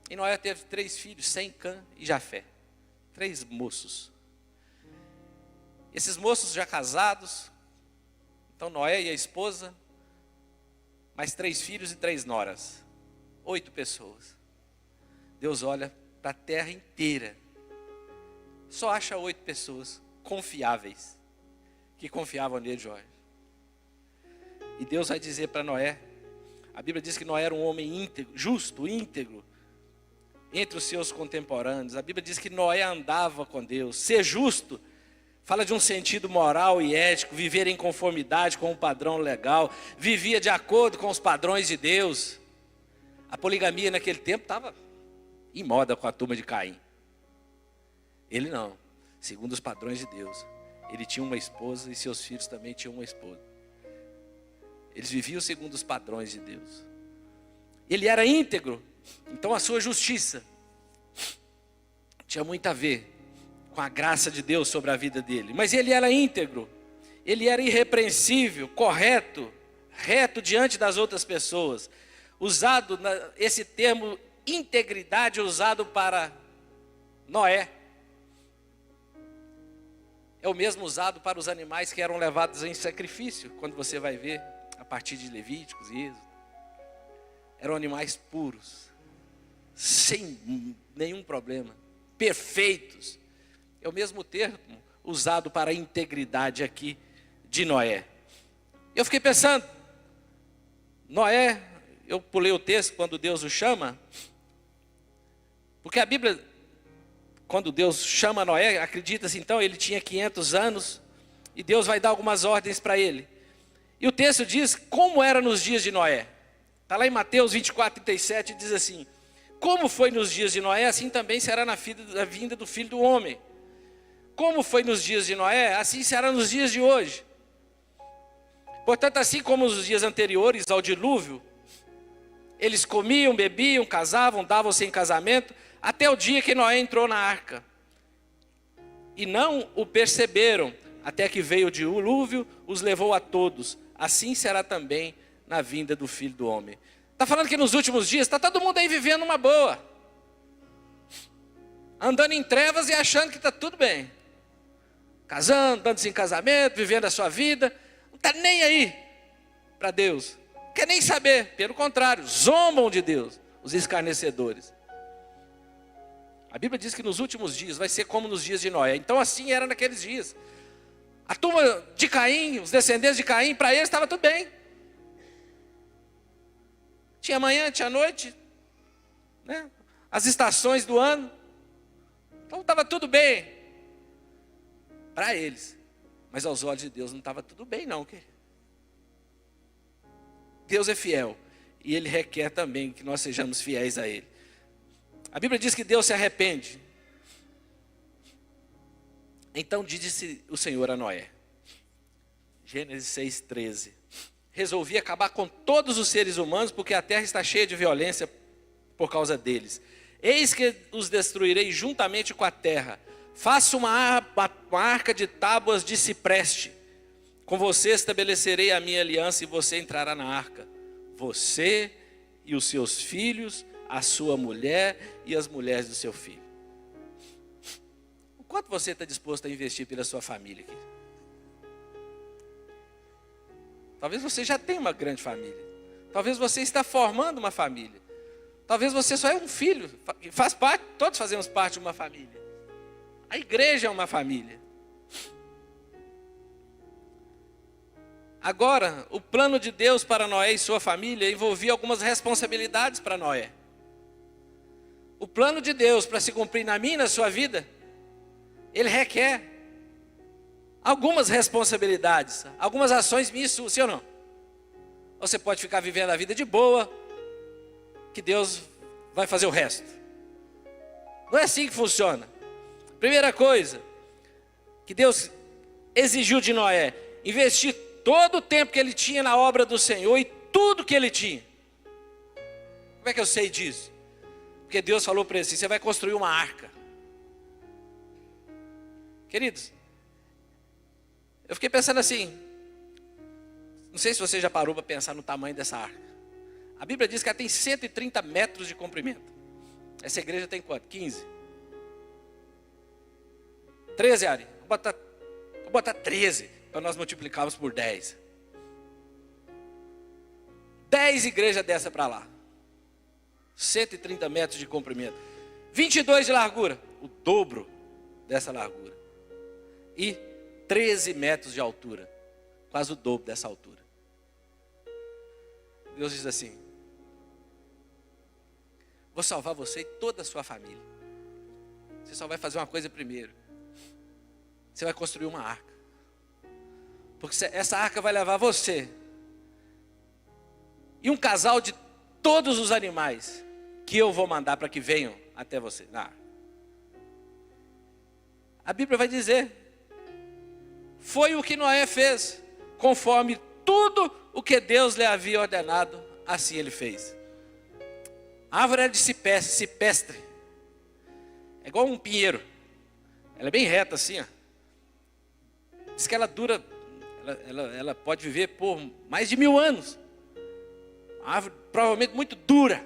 E Noé teve 3 filhos, Sem, Cã e Jafé. 3 moços. Esses moços já casados. Então Noé e a esposa, mais 3 filhos e 3 noras. 8 pessoas. Deus olha para a terra inteira. Só acha 8 pessoas confiáveis, que confiavam nele, Jorge. E Deus vai dizer para Noé, a Bíblia diz que Noé era um homem íntegro, justo, íntegro, entre os seus contemporâneos. A Bíblia diz que Noé andava com Deus. Ser justo fala de um sentido moral e ético, viver em conformidade com o padrão legal, vivia de acordo com os padrões de Deus. A poligamia naquele tempo estava em moda com a turma de Caim. Ele não, segundo os padrões de Deus. Ele tinha uma esposa e seus filhos também tinham uma esposa. Eles viviam segundo os padrões de Deus. Ele era íntegro, então a sua justiça tinha muito a ver com a graça de Deus sobre a vida dele. Mas ele era íntegro, ele era irrepreensível, correto, reto diante das outras pessoas. Esse termo integridade é usado para Noé. É o mesmo usado para os animais que eram levados em sacrifício, quando você vai ver a partir de Levíticos e Êxodo. Eram animais puros, sem nenhum problema, perfeitos. É o mesmo termo usado para a integridade aqui de Noé. Eu fiquei pensando, Noé, eu pulei o texto quando Deus o chama, porque a Bíblia, quando Deus chama Noé, acredita-se então, ele tinha 500 anos, e Deus vai dar algumas ordens para ele. E o texto diz como era nos dias de Noé. Está lá em Mateus 24:37, diz assim: como foi nos dias de Noé, assim também será na vinda do Filho do Homem. Como foi nos dias de Noé, assim será nos dias de hoje. Portanto, assim como nos dias anteriores ao dilúvio, eles comiam, bebiam, casavam, davam-se em casamento, até o dia que Noé entrou na arca. E não o perceberam, até que veio o dilúvio, os levou a todos. Assim será também na vinda do Filho do Homem. Está falando que nos últimos dias está todo mundo aí vivendo uma boa, andando em trevas e achando que está tudo bem, casando, dando-se em casamento, vivendo a sua vida, não está nem aí. para Deus. Quer nem saber, pelo contrário, zombam de Deus, os escarnecedores. A Bíblia diz que nos últimos dias vai ser como nos dias de Noé. Então assim era naqueles dias. A turma de Caim, os descendentes de Caim, para eles estava tudo bem. Tinha manhã, tinha noite, né? As estações do ano. Então estava tudo bem para eles. Mas aos olhos de Deus não estava tudo bem não, querido. Deus é fiel e Ele requer também que nós sejamos fiéis a Ele. A Bíblia diz que Deus se arrepende. Então disse o Senhor a Noé, Gênesis 6:13, resolvi acabar com todos os seres humanos, porque a terra está cheia de violência por causa deles. Eis que os destruirei juntamente com a terra. Faça uma arca de tábuas de cipreste. Com você estabelecerei a minha aliança e você entrará na arca. Você e os seus filhos, a sua mulher e as mulheres do seu filho. O quanto você está disposto a investir pela sua família aqui? Talvez você já tenha uma grande família. Talvez você está formando uma família. Talvez você só é um filho. Faz parte, todos fazemos parte de uma família. A igreja é uma família. Agora, o plano de Deus para Noé e sua família envolvia algumas responsabilidades para Noé. O plano de Deus para se cumprir na minha e na sua vida, ele requer algumas responsabilidades, algumas ações minhas, sim ou não? Você pode ficar vivendo a vida de boa, que Deus vai fazer o resto. Não é assim que funciona. Primeira coisa que Deus exigiu de Noé, investir todo o tempo que ele tinha na obra do Senhor e tudo que ele tinha. Como é que eu sei disso? Porque Deus falou para ele assim, você vai construir uma arca. Queridos, eu fiquei pensando assim, não sei se você já parou para pensar no tamanho dessa arca. A Bíblia diz que ela tem 130 metros de comprimento. Essa igreja tem quanto? 15? 13, Ari? Vou botar 13, para nós multiplicarmos por 10. 10 igrejas dessa para lá. 130 metros de comprimento. 22 de largura, o dobro dessa largura. E 13 metros de altura, quase o dobro dessa altura. Deus diz assim, vou salvar você e toda a sua família. Você só vai fazer uma coisa primeiro. Você vai construir uma arca. Porque essa arca vai levar você e um casal de todos os animais que eu vou mandar para que venham até você na arca. A Bíblia vai dizer, foi o que Noé fez, conforme tudo o que Deus lhe havia ordenado, assim ele fez. A árvore era de cipestre, é igual um pinheiro, ela é bem reta assim, ó. Diz que ela dura, ela pode viver por mais de 1000 anos. A árvore provavelmente muito dura.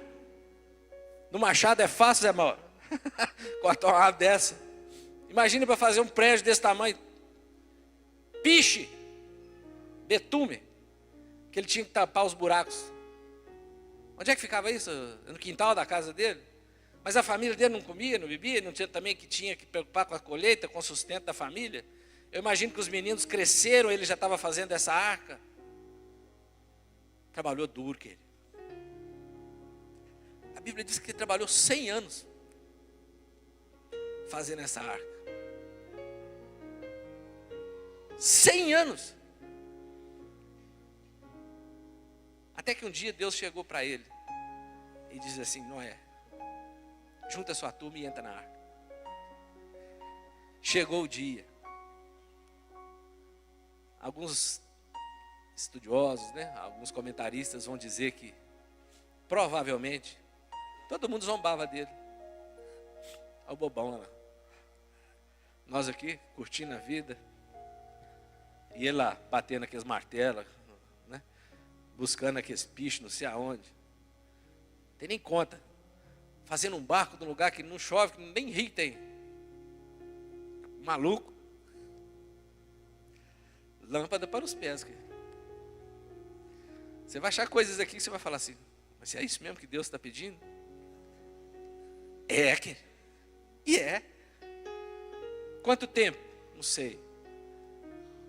No machado é fácil, Zé Mauro, cortar uma árvore dessa. Imagine para fazer um prédio desse tamanho. Piche, betume, que ele tinha que tapar os buracos. Onde é que ficava isso? No quintal da casa dele? Mas a família dele não comia, não bebia, não tinha também que tinha que preocupar com a colheita, com o sustento da família. Eu imagino que os meninos cresceram, ele já estava fazendo essa arca. Trabalhou duro, querido. A Bíblia diz que ele trabalhou 100 anos fazendo essa arca. 100 anos. Até que um dia Deus chegou para ele e disse assim, Noé, junta a sua turma e entra na arca. Chegou o dia. Alguns estudiosos, né, alguns comentaristas vão dizer que provavelmente todo mundo zombava dele. Olha o bobão lá. Nós aqui curtindo a vida. E ele lá batendo aqueles martelos, né, buscando aqueles pichos, não sei aonde. Tem nem conta. Fazendo um barco num lugar que não chove, que nem rio tem. Maluco. Lâmpada para os pés. Você vai achar coisas aqui que você vai falar assim, mas é isso mesmo que Deus está pedindo? E é. Quanto tempo? Não sei.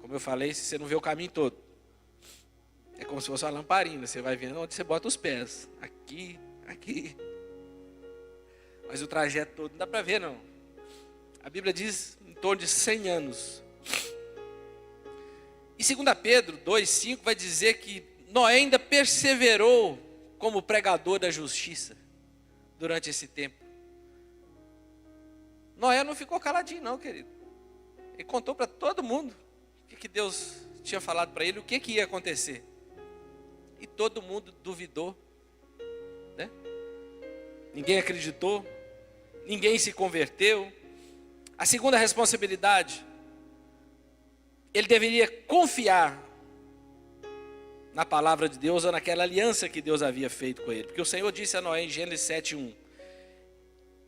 Como eu falei, se você não vê o caminho todo. É como se fosse uma lamparina, você vai vendo onde você bota os pés. Aqui, aqui. Mas o trajeto todo não dá para ver, não. A Bíblia diz em torno de 100 anos. E 2 Pedro 2,5 vai dizer que Noé ainda perseverou como pregador da justiça durante esse tempo. Noé não ficou caladinho não, querido. Ele contou para todo mundo o que Deus tinha falado para ele, o que ia acontecer. E todo mundo duvidou, né? Ninguém acreditou, ninguém se converteu. A segunda responsabilidade, ele deveria confiar na palavra de Deus ou naquela aliança que Deus havia feito com ele. Porque o Senhor disse a Noé em Gênesis 7:1,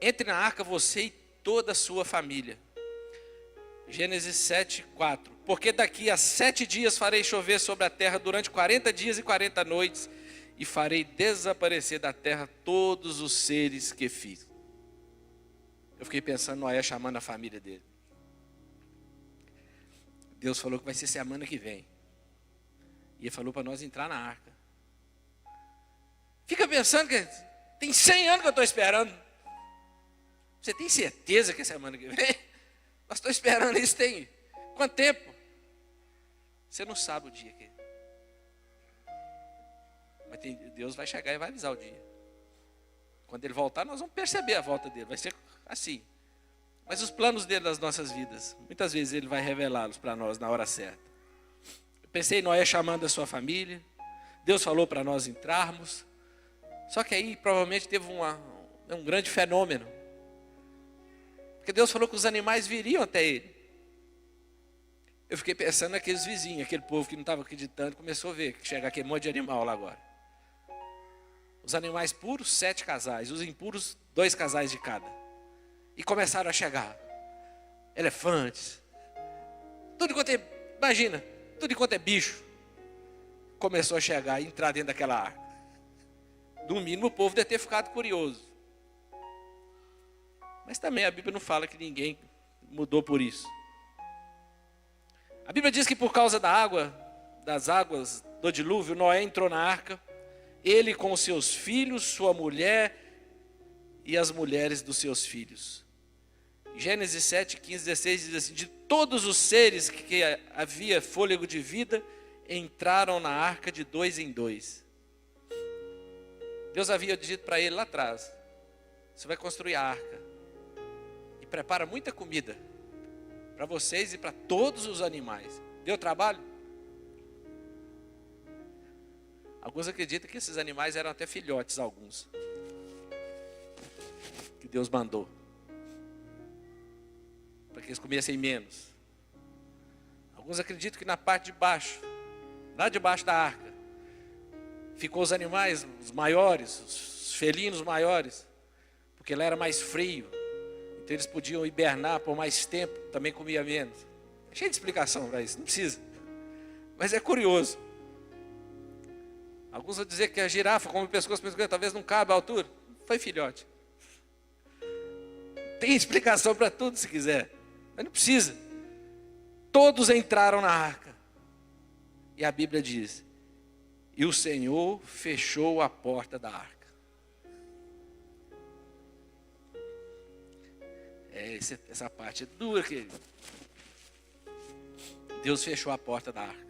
entre na arca você e toda a sua família. Gênesis 7:4, porque daqui a 7 dias farei chover sobre a terra durante 40 dias e 40 noites, e farei desaparecer da terra todos os seres que fiz. Eu fiquei pensando Noé chamando a família dele. Deus falou que vai ser semana que vem. E ele falou para nós entrar na arca. Fica pensando que tem 100 anos que eu estou esperando. Você tem certeza que é semana que vem? Nós estamos esperando isso tem quanto tempo? Você não sabe o dia que. Mas Deus vai chegar e vai avisar o dia. Quando ele voltar, nós vamos perceber a volta dele. Vai ser assim. Mas os planos dele nas nossas vidas, muitas vezes ele vai revelá-los para nós na hora certa. Eu pensei em Noé chamando a sua família. Deus falou para nós entrarmos. Só que aí provavelmente teve um grande fenômeno. Porque Deus falou que os animais viriam até ele. Eu fiquei pensando naqueles vizinhos, aquele povo que não estava acreditando, começou a ver que chega aquele monte de animal lá agora. Os animais puros, 7 casais, os impuros, 2 casais de cada. E começaram a chegar. Elefantes. Tudo quanto é, imagina, tudo quanto é bicho. Começou a chegar e entrar dentro daquela arca. No mínimo o povo deve ter ficado curioso. Mas também a Bíblia não fala que ninguém mudou por isso. A Bíblia diz que por causa das águas do dilúvio, Noé entrou na arca, ele com os seus filhos, sua mulher e as mulheres dos seus filhos. Gênesis 7, 15, 16 diz assim, de todos os seres que havia fôlego de vida, entraram na arca de 2 em 2. Deus havia dito para ele lá atrás, você vai construir a arca. Prepara muita comida para vocês e para todos os animais. Deu trabalho? Alguns acreditam que esses animais eram até filhotes, alguns. Que Deus mandou. Para que eles comessem menos. Alguns acreditam que na parte de baixo, lá debaixo da arca, ficou os animais, os maiores, os felinos maiores, porque lá era mais frio. Então eles podiam hibernar por mais tempo, também comia menos. É cheio de explicação para isso, não precisa. Mas é curioso. Alguns vão dizer que a girafa, como o pescoço, talvez não cabe à altura. Foi filhote. Tem explicação para tudo se quiser, mas não precisa. Todos entraram na arca. E a Bíblia diz, e o Senhor fechou a porta da arca. Essa parte é dura, querido. Deus fechou a porta da arca.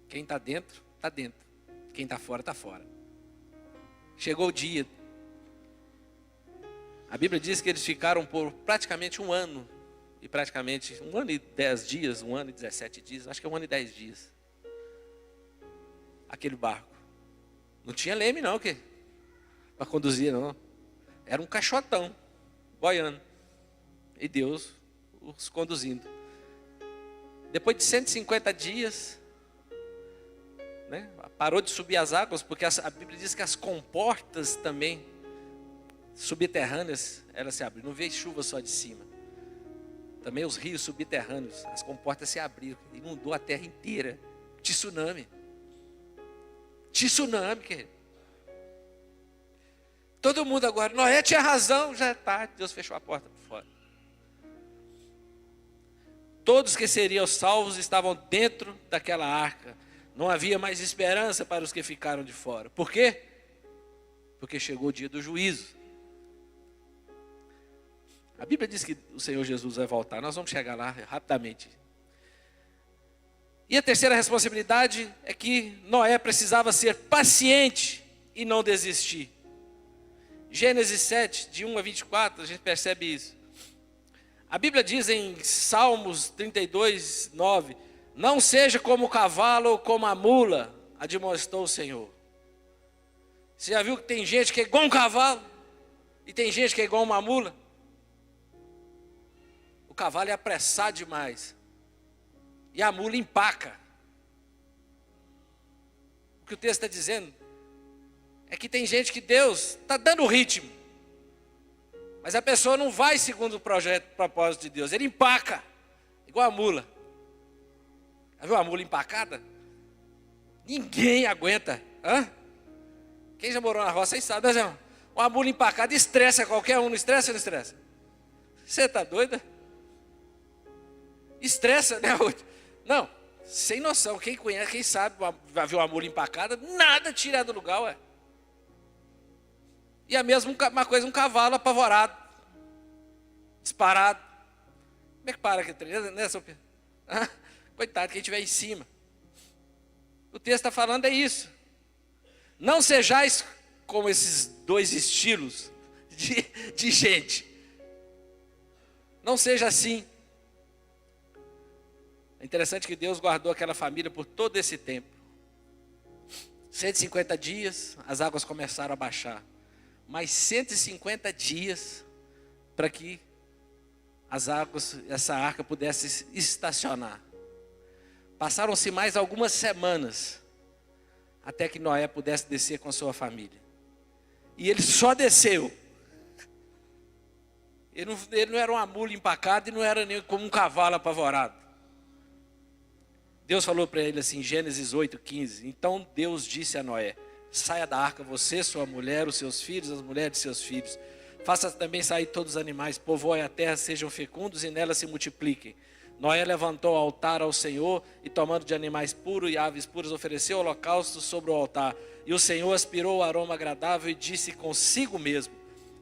Quem está dentro, está dentro. Quem está fora, está fora. Chegou o dia. A Bíblia diz que eles ficaram por praticamente 1 ano. E praticamente 1 ano e 10 dias, 1 ano e 17 dias. Acho que é 1 ano e 10 dias. Aquele barco. Não tinha leme não, para conduzir não. Era um caixotão, boiando. E Deus os conduzindo. Depois de 150 dias, né, parou de subir as águas, porque a Bíblia diz que as comportas também, subterrâneas, elas se abriram. Não veio chuva só de cima. Também os rios subterrâneos, as comportas se abriram. Inundou a terra inteira. Tsunami. Tsunami, querido. Todo mundo agora, Noé tinha razão, já é tarde, Deus fechou a porta por fora. Todos que seriam salvos estavam dentro daquela arca. Não havia mais esperança para os que ficaram de fora. Por quê? Porque chegou o dia do juízo. A Bíblia diz que o Senhor Jesus vai voltar. Nós vamos chegar lá rapidamente. E a terceira responsabilidade é que Noé precisava ser paciente e não desistir. Gênesis 7, de 1 a 24, a gente percebe isso. A Bíblia diz em Salmos 32, 9: não seja como o cavalo ou como a mula, admoestou o Senhor. Você já viu que tem gente que é igual um cavalo e tem gente que é igual uma mula? O cavalo é apressado demais e a mula empaca. O que o texto está dizendo é que tem gente que Deus está dando o ritmo, mas a pessoa não vai segundo o propósito de Deus. Ele empaca, igual a mula. Já viu a mula empacada? Ninguém aguenta. Quem já morou na roça aí sabe, né? Uma mula empacada estressa qualquer um. Não estressa ou não estressa? Você está doida? Estressa, né? Não, sem noção. Quem conhece, quem sabe, vai ver uma mula empacada, nada tira do lugar, ué. E a mesma coisa, um cavalo apavorado, disparado. Como é que para aquele trem, né, seu Pedro? Coitado, quem estiver em cima. O texto está falando é isso. Não sejais como esses dois estilos de gente. Não seja assim. É interessante que Deus guardou aquela família por todo esse tempo. 150 dias, as águas começaram a baixar. Mais 150 dias para que as águas, essa arca pudesse estacionar. Passaram-se mais algumas semanas até que Noé pudesse descer com a sua família. E ele só desceu. Ele não era uma mula empacada e não era nem como um cavalo apavorado. Deus falou para ele assim, Gênesis 8:15. Então Deus disse a Noé: saia da arca você, sua mulher, os seus filhos, as mulheres de seus filhos. Faça também sair todos os animais, povoem a terra, sejam fecundos e nela se multipliquem. Noé levantou o altar ao Senhor e tomando de animais puros e aves puras, ofereceu holocaustos sobre o altar. E o Senhor aspirou o aroma agradável e disse consigo mesmo: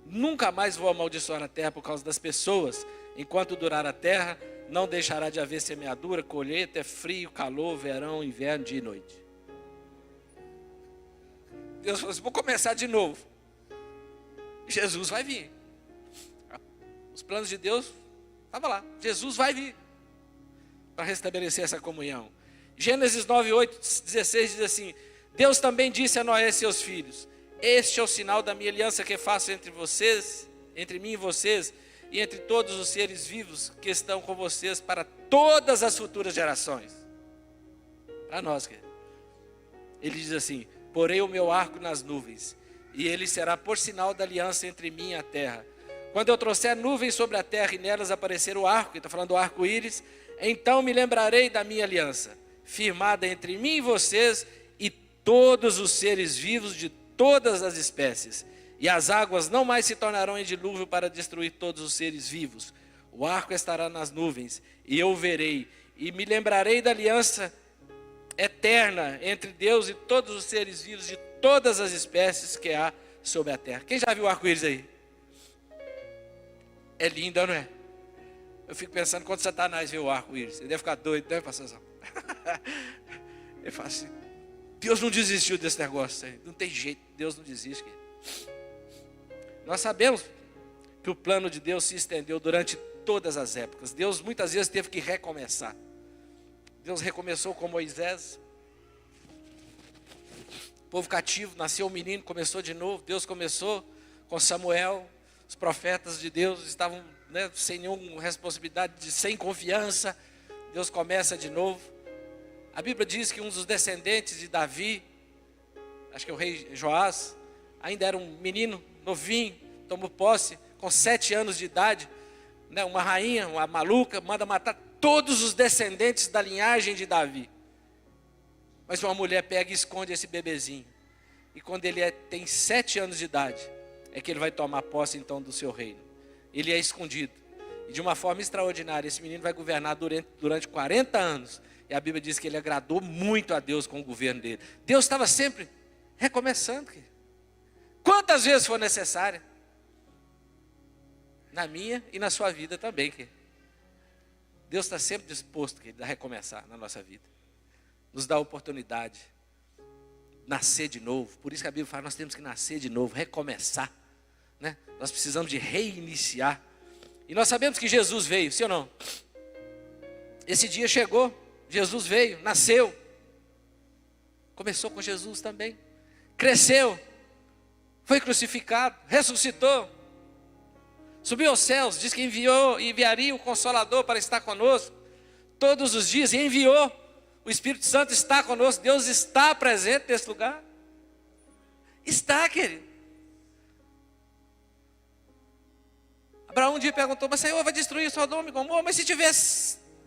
nunca mais vou amaldiçoar a terra por causa das pessoas. Enquanto durar a terra, não deixará de haver semeadura, colheita, frio, calor, verão, inverno, dia e noite. Deus falou assim, vou começar de novo. Jesus vai vir. Os planos de Deus estavam lá. Jesus vai vir para restabelecer essa comunhão. Gênesis 9:8-16 diz assim: Deus também disse a Noé e seus filhos: este é o sinal da minha aliança que faço entre vocês, entre mim e vocês, e entre todos os seres vivos que estão com vocês para todas as futuras gerações. Para nós, querido. Ele diz assim: porei o meu arco nas nuvens, e ele será por sinal da aliança entre mim e a terra. Quando eu trouxer nuvens sobre a terra e nelas aparecer o arco, que está falando do arco-íris, então me lembrarei da minha aliança, firmada entre mim e vocês e todos os seres vivos de todas as espécies. E as águas não mais se tornarão em dilúvio para destruir todos os seres vivos. O arco estará nas nuvens, e eu o verei, e me lembrarei da aliança eterna entre Deus e todos os seres vivos de todas as espécies que há sobre a terra. Quem já viu o arco-íris aí? É lindo, não é? Eu fico pensando, quando Satanás vê o arco-íris, ele deve ficar doido, né, pastorzão? Ele fala assim, Deus não desistiu desse negócio aí. Não tem jeito, Deus não desiste. Nós sabemos que o plano de Deus se estendeu durante todas as épocas. Deus muitas vezes teve que recomeçar. Deus recomeçou com Moisés. O povo cativo, nasceu um menino, começou de novo. Deus começou com Samuel. Os profetas de Deus estavam, né, sem nenhuma responsabilidade, sem confiança. Deus começa de novo. A Bíblia diz que um dos descendentes de Davi, acho que é o rei Joás, ainda era um menino novinho, tomou posse com 7 anos de idade, né, uma rainha, uma maluca, manda matar todos os descendentes da linhagem de Davi. Mas uma mulher pega e esconde esse bebezinho. E quando ele tem 7 anos de idade, é que ele vai tomar posse então do seu reino. Ele é escondido. E de uma forma extraordinária, esse menino vai governar durante 40 anos. E a Bíblia diz que ele agradou muito a Deus com o governo dele. Deus estava sempre recomeçando. Quantas vezes for necessária. Na minha e na sua vida também. Deus está sempre disposto a recomeçar na nossa vida. Nos dá a oportunidade. Nascer de novo. Por isso que a Bíblia fala, nós temos que nascer de novo, recomeçar. Né? Nós precisamos de reiniciar. E nós sabemos que Jesus veio, sim ou não? Esse dia chegou, Jesus veio, nasceu. Começou com Jesus também. Cresceu. Foi crucificado, ressuscitou. Subiu aos céus, diz que enviaria o Consolador para estar conosco. Todos os dias, e enviou. O Espírito Santo está conosco, Deus está presente nesse lugar. Está, querido. Abraão um dia perguntou, mas Senhor vai destruir Sodoma e Gomorra, mas se tiver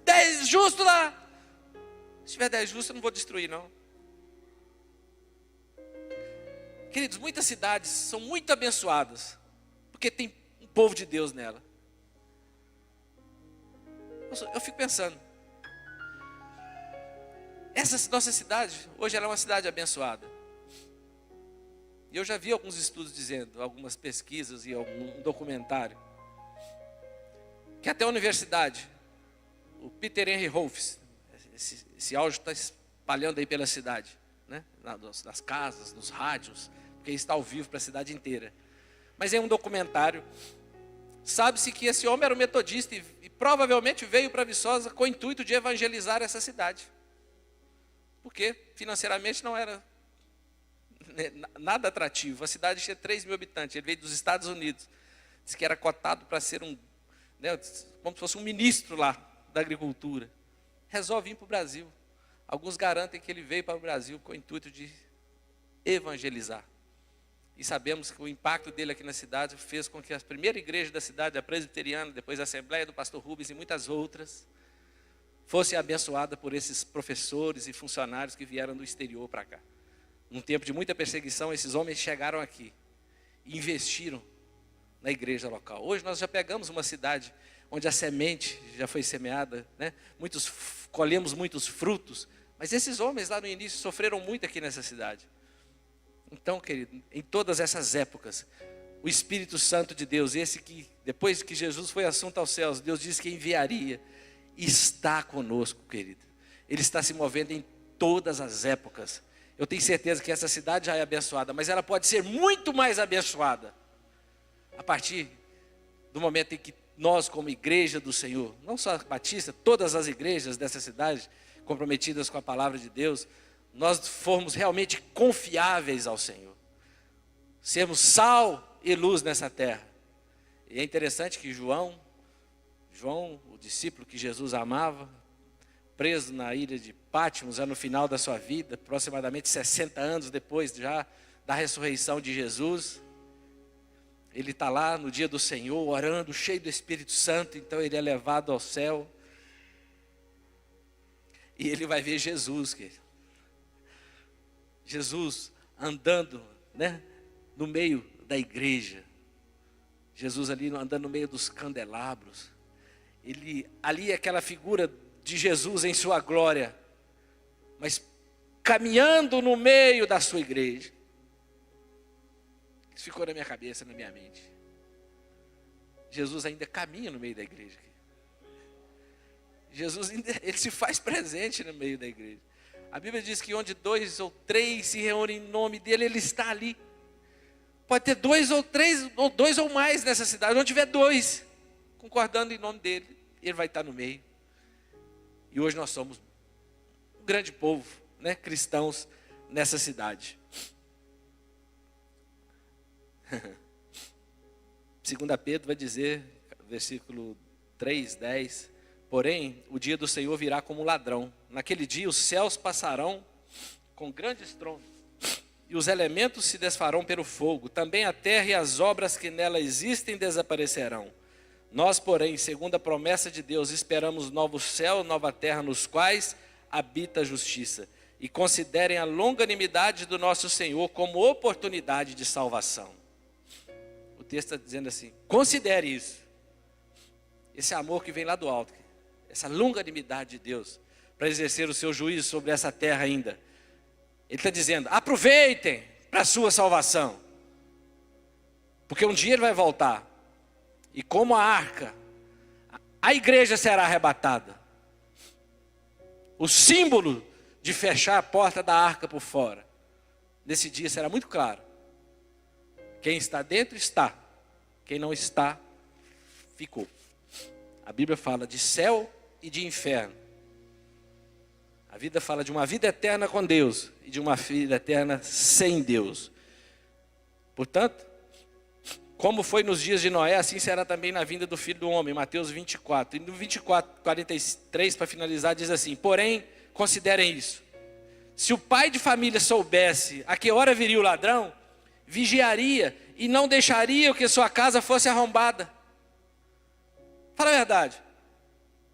10 justos lá. Se tiver 10 justos eu não vou destruir não. Queridos, muitas cidades são muito abençoadas, porque tem um povo de Deus nela. Eu fico pensando, essa nossa cidade, hoje ela é uma cidade abençoada. E eu já vi alguns estudos dizendo, algumas pesquisas e algum documentário, que até a universidade, o Peter Henry Rolfes, esse áudio está espalhando aí pela cidade, né? Nas casas, nos rádios, porque está ao vivo para a cidade inteira. Mas é um documentário, sabe-se que esse homem era um metodista e provavelmente veio para Viçosa com o intuito de evangelizar essa cidade. Porque financeiramente não era nada atrativo. A cidade tinha 3 mil habitantes, ele veio dos Estados Unidos. Disse que era cotado para ser como se fosse um ministro lá da agricultura. Resolve vir para o Brasil. Alguns garantem que ele veio para o Brasil com o intuito de evangelizar. E sabemos que o impacto dele aqui na cidade fez com que a primeira igreja da cidade, a presbiteriana, depois a Assembleia do Pastor Rubens e muitas outras, fosse abençoada por esses professores e funcionários que vieram do exterior para cá. Num tempo de muita perseguição, esses homens chegaram aqui e investiram na igreja local. Hoje nós já pegamos uma cidade onde a semente já foi semeada, né? Colhemos muitos frutos, mas esses homens lá no início sofreram muito aqui nessa cidade. Então, querido, em todas essas épocas, o Espírito Santo de Deus, esse que depois que Jesus foi assunto aos céus, Deus disse que enviaria, está conosco, querido. Ele está se movendo em todas as épocas. Eu tenho certeza que essa cidade já é abençoada, mas ela pode ser muito mais abençoada a partir do momento em que nós, como igreja do Senhor, não só a Batista, todas as igrejas dessa cidade comprometidas com a palavra de Deus, nós formos realmente confiáveis ao Senhor, sermos sal e luz nessa terra. E é interessante que João, o discípulo que Jesus amava, preso na ilha de Patmos, já no final da sua vida, aproximadamente 60 anos depois já da ressurreição de Jesus, ele está lá no dia do Senhor, orando, cheio do Espírito Santo, então ele é levado ao céu, e ele vai ver Jesus, querido. Jesus andando, né, no meio da igreja, Jesus ali andando no meio dos candelabros, ali é aquela figura de Jesus em sua glória, mas caminhando no meio da sua igreja. Isso ficou na minha cabeça, na minha mente. Jesus ainda caminha no meio da igreja. Jesus ele se faz presente no meio da igreja. A Bíblia diz que onde 2 ou 3 se reúnem em nome dele, ele está ali. Pode ter 2 ou 3, ou 2 ou mais nessa cidade. Onde tiver 2 concordando em nome dele, ele vai estar no meio. E hoje nós somos um grande povo, né, cristãos nessa cidade. 2 Pedro vai dizer, versículo 3, 10, porém, o dia do Senhor virá como ladrão. Naquele dia os céus passarão com grande estrondo, e os elementos se desfarão pelo fogo. Também a terra e as obras que nela existem desaparecerão. Nós, porém, segundo a promessa de Deus, esperamos novo céu, nova terra, nos quais habita a justiça. e considerem a longanimidade do nosso Senhor como oportunidade de salvação. O texto está dizendo assim: considere isso. Esse amor que vem lá do alto, essa longanimidade de Deus, para exercer o seu juízo sobre essa terra ainda. Ele está dizendo: aproveitem para a sua salvação. Porque um dia ele vai voltar. E como a arca, a igreja será arrebatada. O símbolo de fechar a porta da arca por fora. Nesse dia será muito claro. Quem está dentro, está. Quem não está, ficou. A Bíblia fala de céu e de inferno. A vida fala de uma vida eterna com Deus e de uma vida eterna sem Deus. Portanto, como foi nos dias de Noé, assim será também na vinda do Filho do Homem, Mateus 24. E no 24, 43, para finalizar, diz assim: porém, considerem isso. Se o pai de família soubesse a que hora viria o ladrão, vigiaria e não deixaria que sua casa fosse arrombada. Fala a verdade.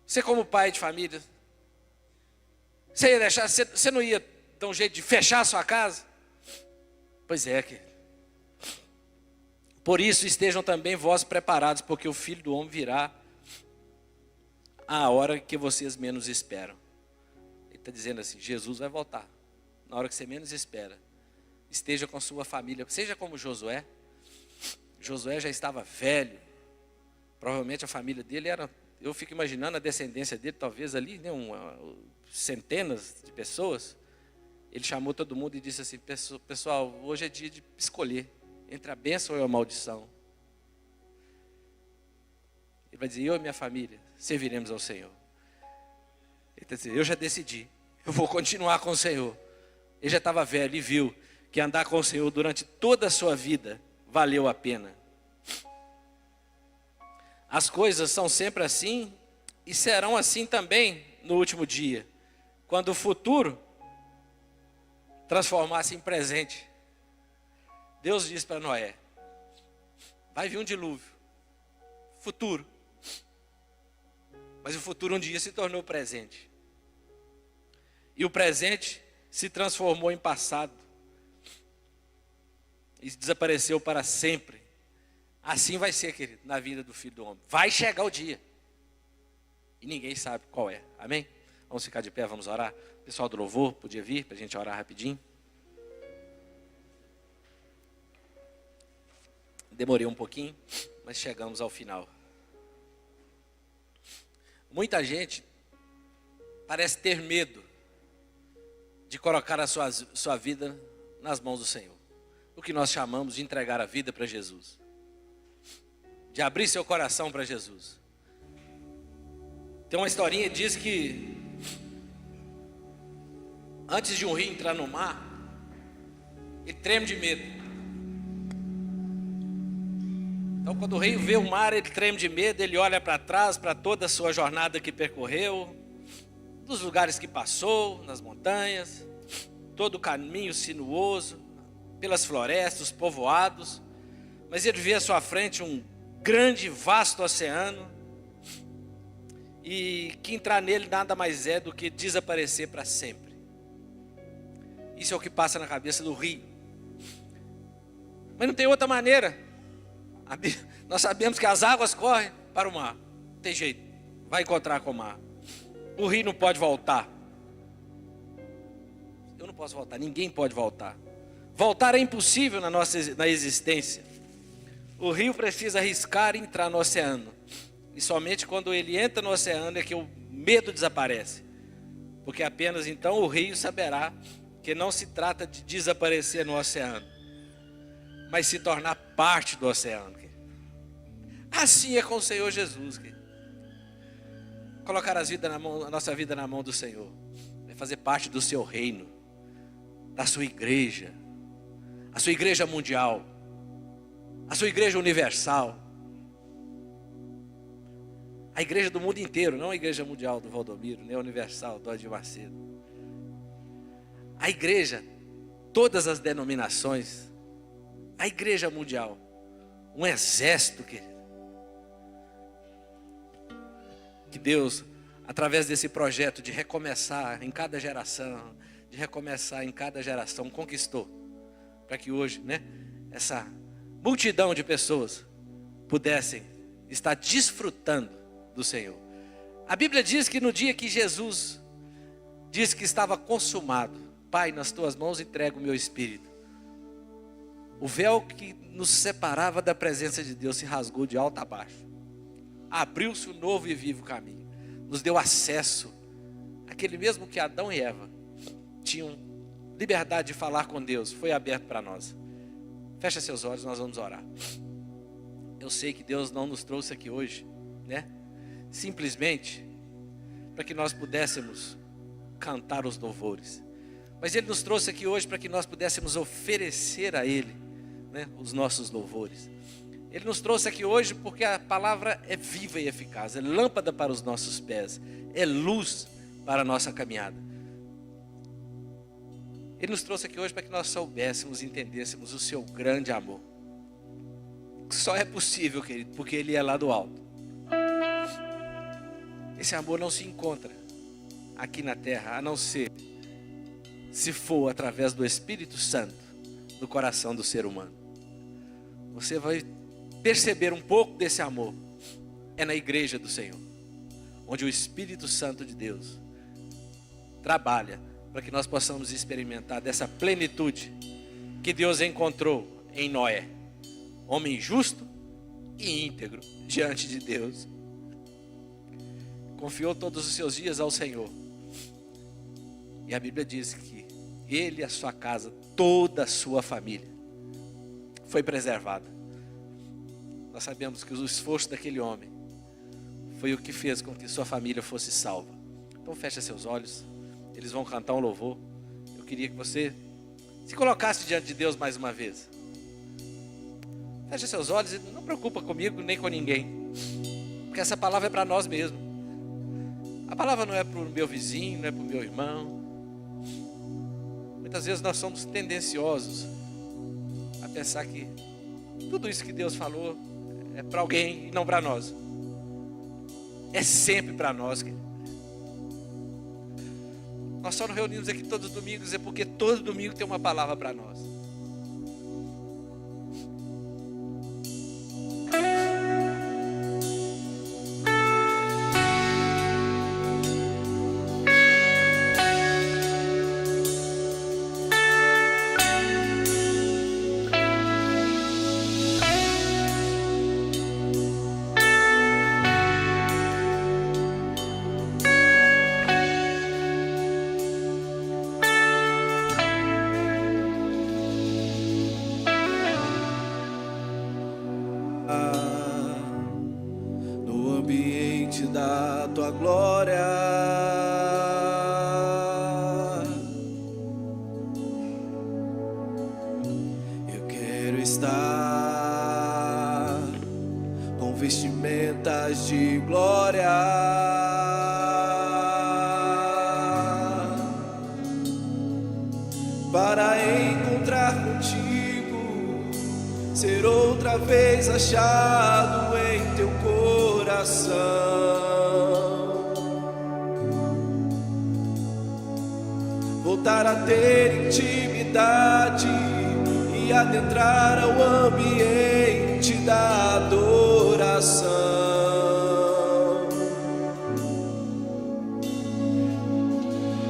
Você como pai de família, você ia deixar, você não ia dar um jeito de fechar a sua casa? Pois é, querido. Por isso estejam também vós preparados, porque o Filho do Homem virá à hora que vocês menos esperam. Ele está dizendo assim: Jesus vai voltar na hora que você menos espera. Esteja com sua família, seja como Josué. Josué já estava velho. Provavelmente a família dele era, eu fico imaginando a descendência dele, talvez ali, né, centenas de pessoas. Ele chamou todo mundo e disse assim: pessoal, hoje é dia de escolher entre a bênção e a maldição. Ele vai dizer: eu e minha família serviremos ao Senhor. Ele está dizendo: eu já decidi, eu vou continuar com o Senhor. Ele já estava velho e viu que andar com o Senhor durante toda a sua vida valeu a pena. As coisas são sempre assim e serão assim também no último dia, quando o futuro transformar-se em presente. Deus disse para Noé: vai vir um dilúvio, futuro. Mas o futuro um dia se tornou presente. E o presente se transformou em passado. E desapareceu para sempre. Assim vai ser, querido, na vida do Filho do Homem. Vai chegar o dia. E ninguém sabe qual é. Amém? Vamos ficar de pé, vamos orar. O pessoal do louvor podia vir para a gente orar rapidinho. Demorei um pouquinho, mas chegamos ao final. Muita gente parece ter medo de colocar a sua vida nas mãos do Senhor. O que nós chamamos de entregar a vida para Jesus. De abrir seu coração para Jesus. Tem uma historinha que diz que antes de um rio entrar no mar, ele treme de medo. Então quando o rio vê o mar, ele treme de medo, ele olha para trás, para toda a sua jornada que percorreu, dos lugares que passou, nas montanhas, todo o caminho sinuoso, pelas florestas, os povoados, mas ele vê à sua frente um grande, vasto oceano, e que entrar nele nada mais é do que desaparecer para sempre. Isso é o que passa na cabeça do rio. Mas não tem outra maneira. Nós sabemos que as águas correm para o mar. Não tem jeito, vai encontrar com o mar. O rio não pode voltar. Eu não posso voltar, ninguém pode voltar. Voltar é impossível na existência. O rio precisa arriscar e entrar no oceano. E somente quando ele entra no oceano é que o medo desaparece. Porque apenas então o rio saberá que não se trata de desaparecer no oceano, mas se tornar parte do oceano. Assim é com o Senhor Jesus. Colocar a nossa vida na mão do Senhor. Vai fazer parte do seu reino, da sua igreja. A sua igreja mundial. A sua igreja universal. A igreja do mundo inteiro, não a igreja mundial do Valdomiro, nem a universal do Adir Macedo. A igreja, todas as denominações, a igreja mundial, um exército, querido. Que Deus, através desse projeto de recomeçar em cada geração, de recomeçar em cada geração, conquistou, para que hoje, né, essa multidão de pessoas pudessem estar desfrutando do Senhor. A Bíblia diz que no dia que Jesus disse que estava consumado, Pai, nas tuas mãos entrego o meu espírito, o véu que nos separava da presença de Deus se rasgou de alto a baixo. Abriu-se um novo e vivo caminho. Nos deu acesso, aquele mesmo que Adão e Eva tinham liberdade de falar com Deus, foi aberto para nós. Fecha seus olhos, nós vamos orar. Eu sei que Deus não nos trouxe aqui hoje, né, simplesmente para que nós pudéssemos cantar os louvores, mas Ele nos trouxe aqui hoje para que nós pudéssemos oferecer a Ele, né, os nossos louvores. Ele nos trouxe aqui hoje porque a palavra é viva e eficaz, é lâmpada para os nossos pés, é luz para a nossa caminhada. Ele nos trouxe aqui hoje para que nós soubéssemos e entendêssemos o seu grande amor. Só é possível, querido, porque Ele é lá do alto. Esse amor não se encontra aqui na terra, a não ser se for através do Espírito Santo no coração do ser humano. Você vai perceber um pouco desse amor é na igreja do Senhor, onde o Espírito Santo de Deus trabalha para que nós possamos experimentar dessa plenitude que Deus encontrou em Noé, homem justo e íntegro diante de Deus. Confiou todos os seus dias ao Senhor. E a Bíblia diz que ele e a sua casa, toda a sua família, foi preservada. Nós sabemos que o esforço daquele homem foi o que fez com que sua família fosse salva. Então feche seus olhos, eles vão cantar um louvor. Eu queria que você se colocasse diante de Deus mais uma vez. Feche seus olhos e não preocupa comigo nem com ninguém, porque essa palavra é para nós mesmos. A palavra não é para o meu vizinho, não é para o meu irmão. Muitas vezes nós somos tendenciosos a pensar que tudo isso que Deus falou é para alguém e não para nós. É sempre para nós, querido. Nós só nos reunimos aqui todos os domingos é porque todo domingo tem uma palavra para nós. No ambiente da tua glória, eu quero estar com vestimentas de glória, para encontrar contigo, ser outra vez achado em teu coração, voltar a ter intimidade e adentrar ao ambiente da adoração,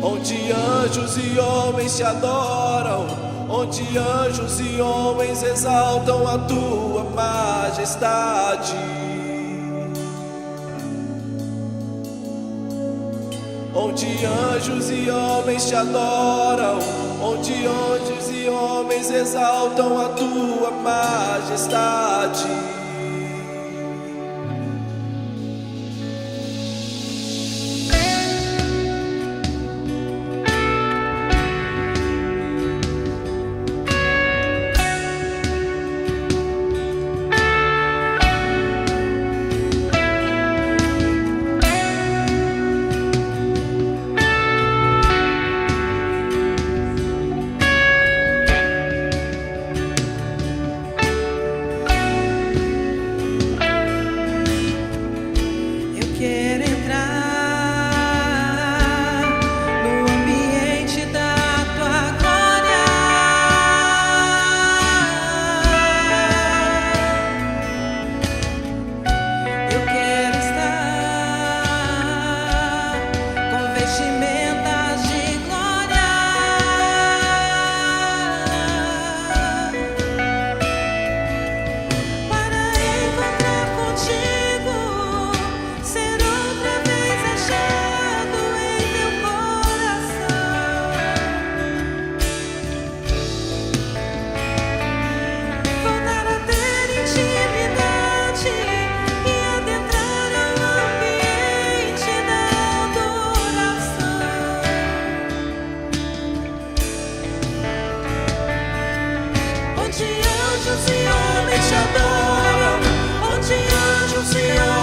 onde anjos e homens te adoram, onde anjos e homens exaltam a tua majestade, onde anjos e homens te adoram, onde anjos e homens exaltam a tua majestade. te adoram, onde anjos e homens